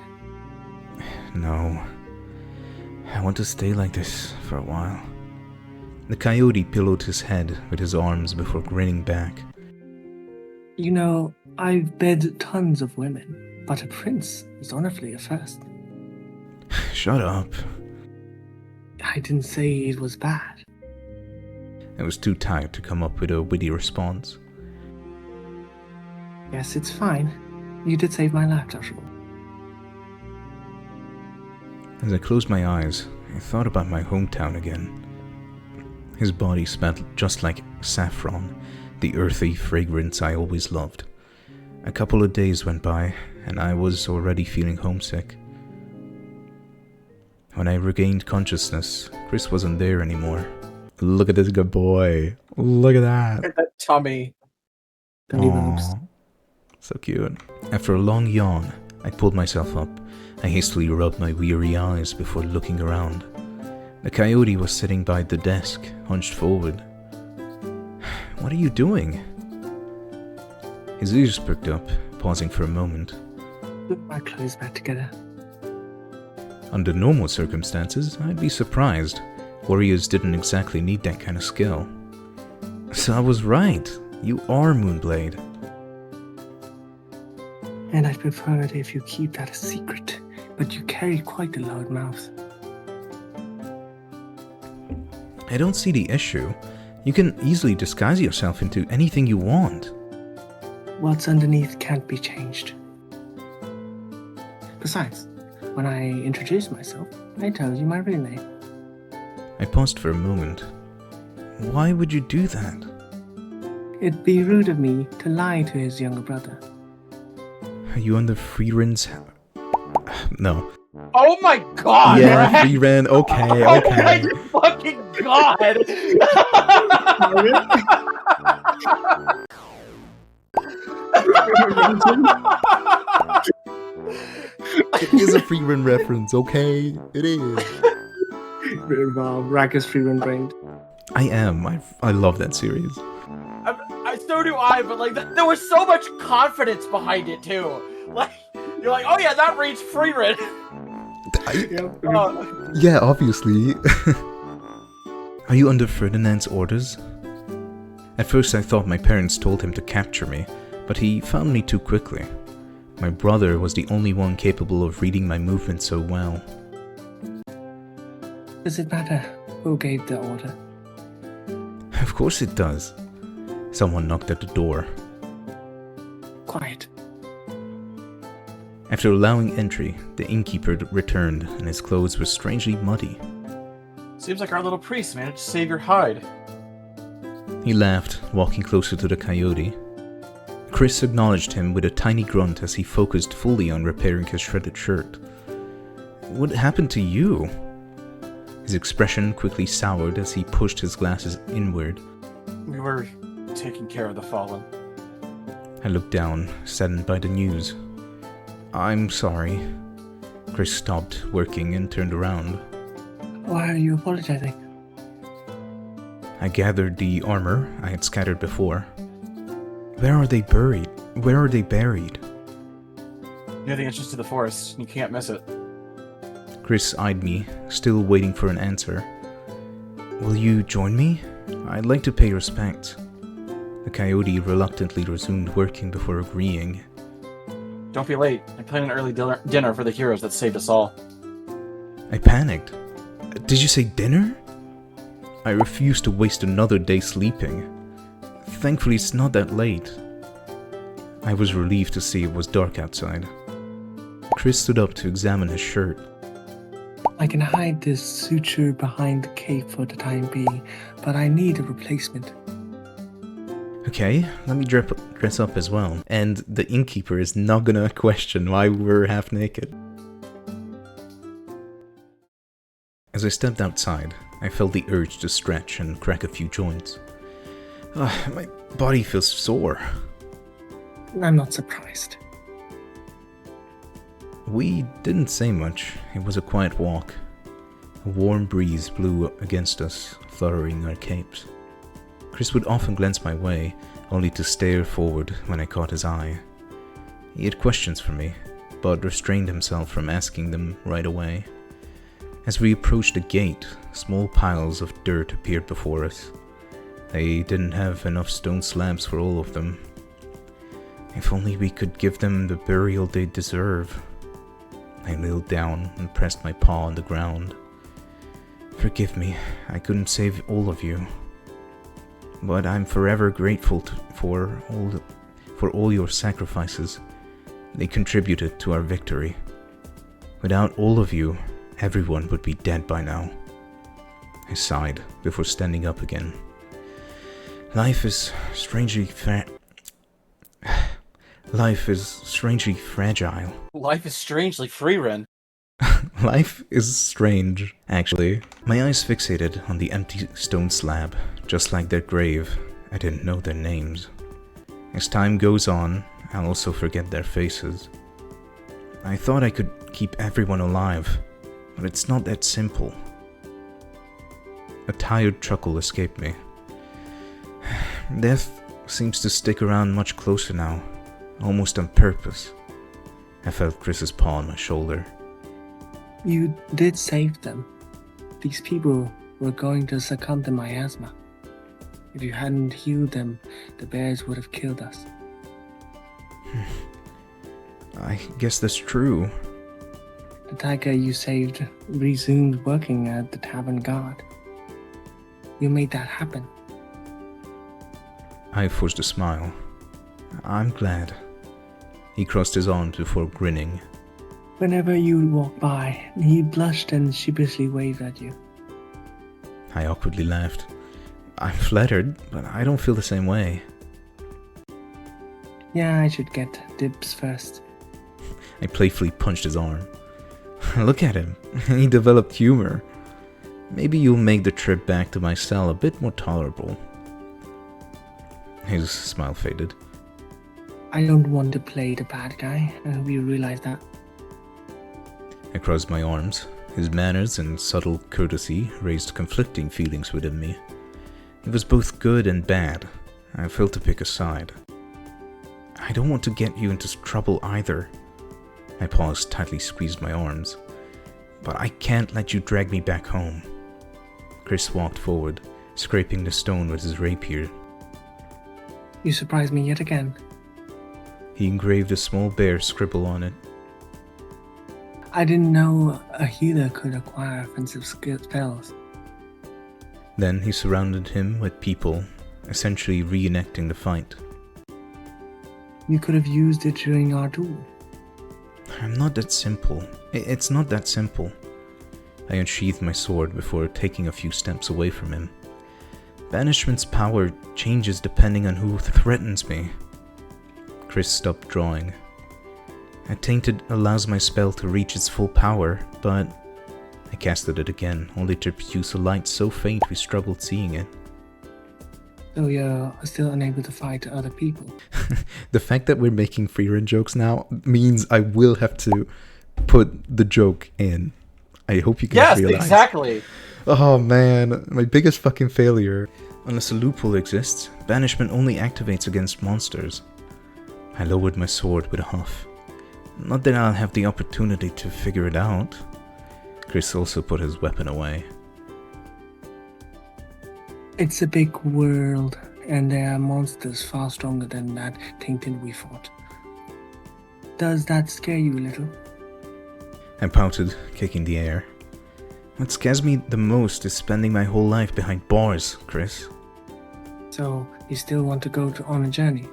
No. I want to stay like this for a while. The coyote pillowed his head with his arms before grinning back. You know, I've bed tons of women, but a prince is honestly a first. Shut up. I didn't say it was bad. I was too tired to come up with a witty response. Yes, it's fine. You did save my life, Joshua. As I closed my eyes, I thought about my hometown again. His body smelled just like saffron, the earthy fragrance I always loved. A couple of days went by, and I was already feeling homesick. When I regained consciousness, Chris wasn't there anymore. Look at this good boy. Look at that. Look at that tummy. Aww. So cute. After a long yawn, I pulled myself up. I hastily rubbed my weary eyes before looking around. The coyote was sitting by the desk, hunched forward. What are you doing? His ears perked up, pausing for a moment. Put my clothes back together. Under normal circumstances, I'd be surprised. Warriors didn't exactly need that kind of skill. So I was right. You are Moonblade. And I'd prefer it if you keep that a secret, but you carry quite a loud mouth. I don't see the issue. You can easily disguise yourself into anything you want. What's underneath can't be changed. Besides, when I introduced myself, I told you my real name. I paused for a moment. Why would you do that? It'd be rude of me to lie to his younger brother. Are you under Frieren's... No. Oh my god! Yeah, Rex! Frieren, okay, Oh okay. my fucking god! It is a Frieren reference, okay? It is. Wow, Rack is Frieren brained. I am. I love that series. So do I, but like, there was so much confidence behind it too. Like, you're like, oh yeah, that reads Frieren. Yeah, obviously. Are you under Ferdinand's orders? At first I thought my parents told him to capture me, but he found me too quickly. My brother was the only one capable of reading my movements so well. Does it matter who gave the order? Of course it does. Someone knocked at the door. Quiet. After allowing entry, the innkeeper returned, and his clothes were strangely muddy. Seems like our little priest managed to save your hide. He laughed, walking closer to the coyote. Chris acknowledged him with a tiny grunt as he focused fully on repairing his shredded shirt. What happened to you? His expression quickly soured as he pushed his glasses inward. We were taking care of the fallen. I looked down, saddened by the news. I'm sorry. Chris stopped working and turned around. Why are you apologizing? I gathered the armor I had scattered before. Where are they buried? Where are they buried? Near the entrance to the forest. You can't miss it. Chris eyed me, still waiting for an answer. Will you join me? I'd like to pay respect. The coyote reluctantly resumed working before agreeing. Don't be late. I'm planning an early dinner for the heroes that saved us all. I panicked. Did you say dinner? I refused to waste another day sleeping. Thankfully, it's not that late. I was relieved to see it was dark outside. Chris stood up to examine his shirt. I can hide this suture behind the cape for the time being, but I need a replacement. Okay, let me dress up as well. And the innkeeper is not gonna question why we're half naked. As I stepped outside, I felt the urge to stretch and crack a few joints. My body feels sore. I'm not surprised. We didn't say much. It was a quiet walk. A warm breeze blew against us, fluttering our capes. Chris would often glance my way, only to stare forward when I caught his eye. He had questions for me, but restrained himself from asking them right away. As we approached the gate, small piles of dirt appeared before us. They didn't have enough stone slabs for all of them. If only we could give them the burial they deserve. I kneeled down and pressed my paw on the ground. Forgive me, I couldn't save all of you. But I'm forever grateful for all your sacrifices. They contributed to our victory. Without all of you, everyone would be dead by now. I sighed before standing up again. Life is strangely fragile. Life is strangely Frieren. Life is strange, actually. My eyes fixated on the empty stone slab, just like their grave. I didn't know their names. As time goes on, I'll also forget their faces. I thought I could keep everyone alive, but it's not that simple. A tired chuckle escaped me. Death seems to stick around much closer now, almost on purpose. I felt Chris's paw on my shoulder. You did save them. These people were going to succumb to miasma. If you hadn't healed them, the bears would have killed us. I guess that's true. The tiger you saved resumed working at the tavern guard. You made that happen. I forced a smile. I'm glad. He crossed his arms before grinning. Whenever you walked by, he blushed and sheepishly waved at you. I awkwardly laughed. I'm flattered, but I don't feel the same way. Yeah, I should get dibs first. I playfully punched his arm. Look at him. He developed humor. Maybe you'll make the trip back to my cell a bit more tolerable. His smile faded. I don't want to play the bad guy. I hope you realize that. I crossed my arms. His manners and subtle courtesy raised conflicting feelings within me. It was both good and bad. I failed to pick a side. I don't want to get you into trouble either. My paws tightly squeezed my arms. But I can't let you drag me back home. Chris walked forward, scraping the stone with his rapier. You surprised me yet again. He engraved a small bear scribble on it. I didn't know a healer could acquire offensive spells. Then he surrounded him with people, essentially reenacting the fight. You could have used it during our duel. I'm not that simple. It's not that simple. I unsheathed my sword before taking a few steps away from him. Banishment's power changes depending on who threatens me. Chris stopped drawing. A Tainted allows my spell to reach its full power, but I casted it again, only to produce a light so faint we struggled seeing it. So you're still unable to fight other people? The fact that we're making Frieren jokes now means I will have to put the joke in. I hope you guys realize. Yes, exactly. Oh man, my biggest fucking failure. Unless a loophole exists, banishment only activates against monsters. I lowered my sword with a huff. Not that I'll have the opportunity to figure it out. Chris also put his weapon away. It's a big world, and there are monsters far stronger than that Tainted we fought. Does that scare you a little? I pouted, kicking the air. What scares me the most is spending my whole life behind bars, Chris. So, you still want to go on a journey?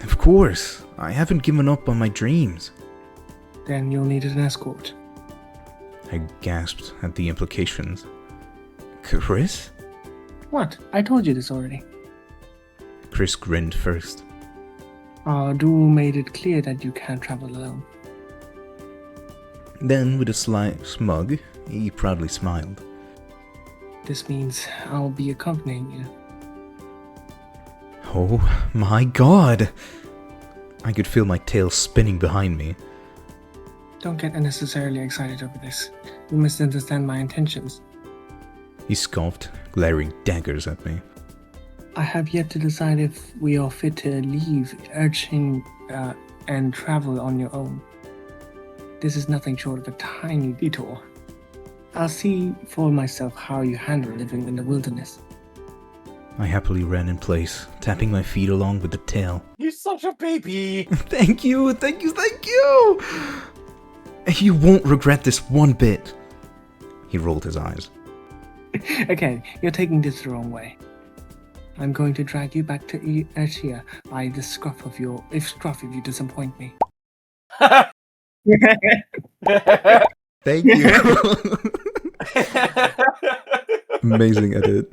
Of course! I haven't given up on my dreams. Then you'll need an escort. I gasped at the implications. Chris? What? I told you this already. Chris grinned first. Our duel made it clear that you can't travel alone. Then, with a sly smug, he proudly smiled. This means I'll be accompanying you. Oh my god! I could feel my tail spinning behind me. Don't get unnecessarily excited over this. You misunderstand my intentions. He scoffed, glaring daggers at me. I have yet to decide if we are fit to leave Urchin and travel on your own. This is nothing short of a tiny detour. I'll see for myself how you handle living in the wilderness. I happily ran in place, tapping my feet along with the tail. You're such a baby! Thank you, thank you, thank you! You won't regret this one bit. He rolled his eyes. Okay, you're taking this the wrong way. I'm going to drag you back to Ertia by the scruff of you disappoint me. Thank you. Amazing edit.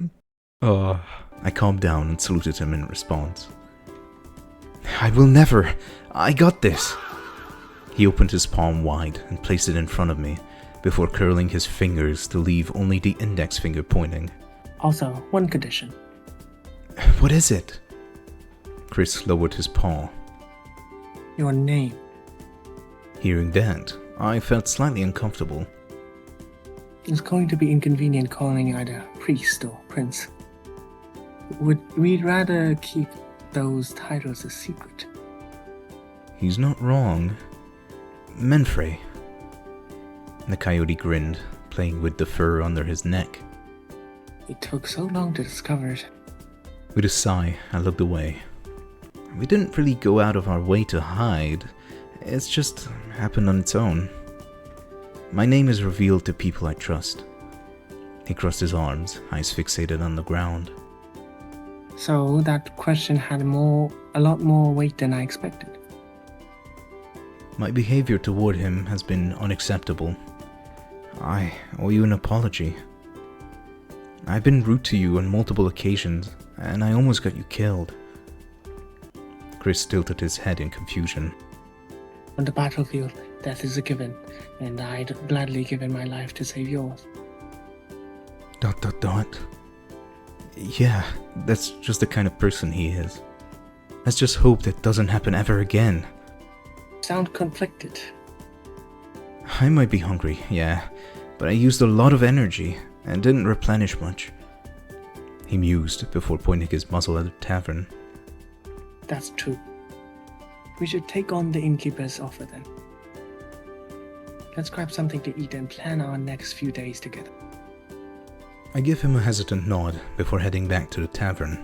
Oh, I calmed down and saluted him in response. I will never. I got this. He opened his palm wide and placed it in front of me, before curling his fingers to leave only the index finger pointing. Also, one condition. What is it? Chris lowered his paw. Your name. Hearing that, I felt slightly uncomfortable. It's going to be inconvenient calling you either priest or prince. We'd rather keep those titles a secret. He's not wrong. Menfrey. The coyote grinned, playing with the fur under his neck. It took so long to discover it. With a sigh, I looked away. We didn't really go out of our way to hide. It's just happened on its own. My name is revealed to people I trust. He crossed his arms, eyes fixated on the ground. So that question had a lot more weight than I expected. My behavior toward him has been unacceptable. I owe you an apology. I've been rude to you on multiple occasions, and I almost got you killed. Chris tilted his head in confusion. On the battlefield, death is a given, and I'd gladly given my life to save yours. ... Yeah, that's just the kind of person he is. Let's just hope that doesn't happen ever again. Sound conflicted. I might be hungry, yeah, but I used a lot of energy and didn't replenish much. He mused before pointing his muzzle at the tavern. That's true. We should take on the innkeeper's offer then. Let's grab something to eat and plan our next few days together. I give him a hesitant nod before heading back to the tavern.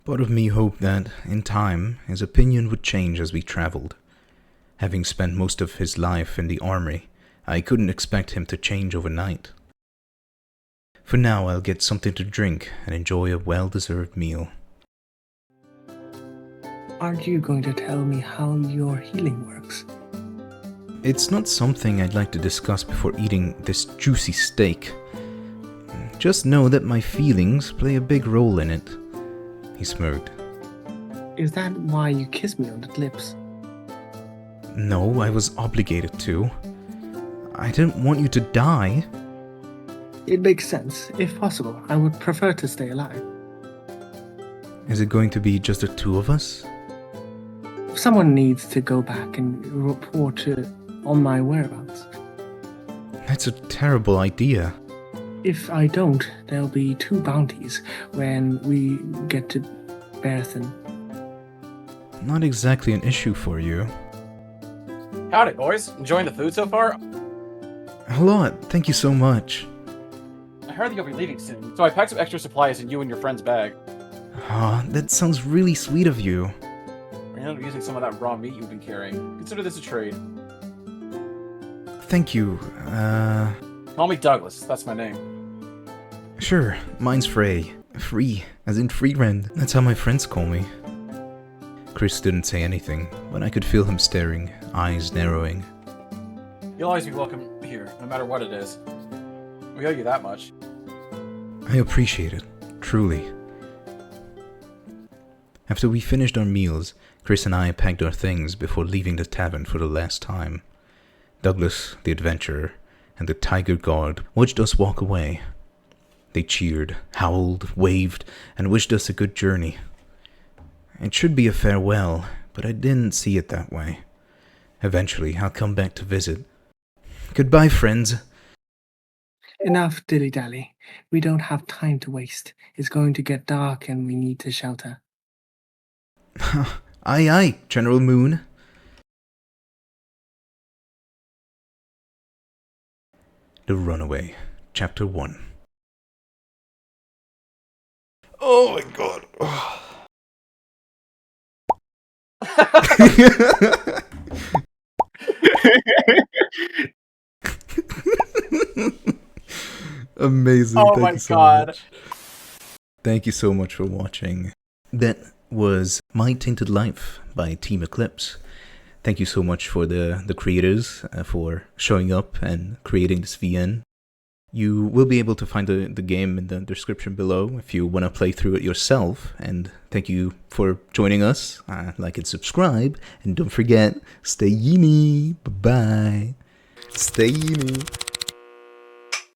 Part of me hoped that, in time, his opinion would change as we traveled. Having spent most of his life in the army, I couldn't expect him to change overnight. For now, I'll get something to drink and enjoy a well-deserved meal. Aren't you going to tell me how your healing works? It's not something I'd like to discuss before eating this juicy steak. Just know that my feelings play a big role in it. He smirked. Is that why you kissed me on the lips? No, I was obligated to. I didn't want you to die. It makes sense. If possible, I would prefer to stay alive. Is it going to be just the two of us? Someone needs to go back and report on my whereabouts. That's a terrible idea. If I don't, there'll be 2 bounties when we get to Berthen. Not exactly an issue for you. Howdy, boys. Enjoying the food so far? A lot, thank you so much. I heard that you'll be leaving soon, so I packed some extra supplies in you and your friend's bag. Ah, that sounds really sweet of you. We're gonna be using some of that raw meat you've been carrying. Consider this a trade. Thank you, Call me Douglas, that's my name. Sure, mine's Frey. Free, as in Frieren. That's how my friends call me. Chris didn't say anything, but I could feel him staring, eyes narrowing. You'll always be welcome here, no matter what it is. We owe you that much. I appreciate it, truly. After we finished our meals, Chris and I packed our things before leaving the tavern for the last time. Douglas, the adventurer, and the tiger guard watched us walk away. They cheered, howled, waved, and wished us a good journey. It should be a farewell, but I didn't see it that way. Eventually, I'll come back to visit. Goodbye, friends. Enough dilly-dally. We don't have time to waste. It's going to get dark and we need to shelter. Aye, aye, General Moon. The Runaway, Chapter 1. Oh my god. Amazing. Oh Thank my you so god. much. Thank you so much for watching. That was My Tainted Life by Team Eclipse. Thank you so much for the creators for showing up and creating this VN. You will be able to find the game in the description below if you want to play through it yourself. And thank you for joining us. Like and subscribe. And don't forget, stay Yeeny. Bye-bye. Stay Yeeny.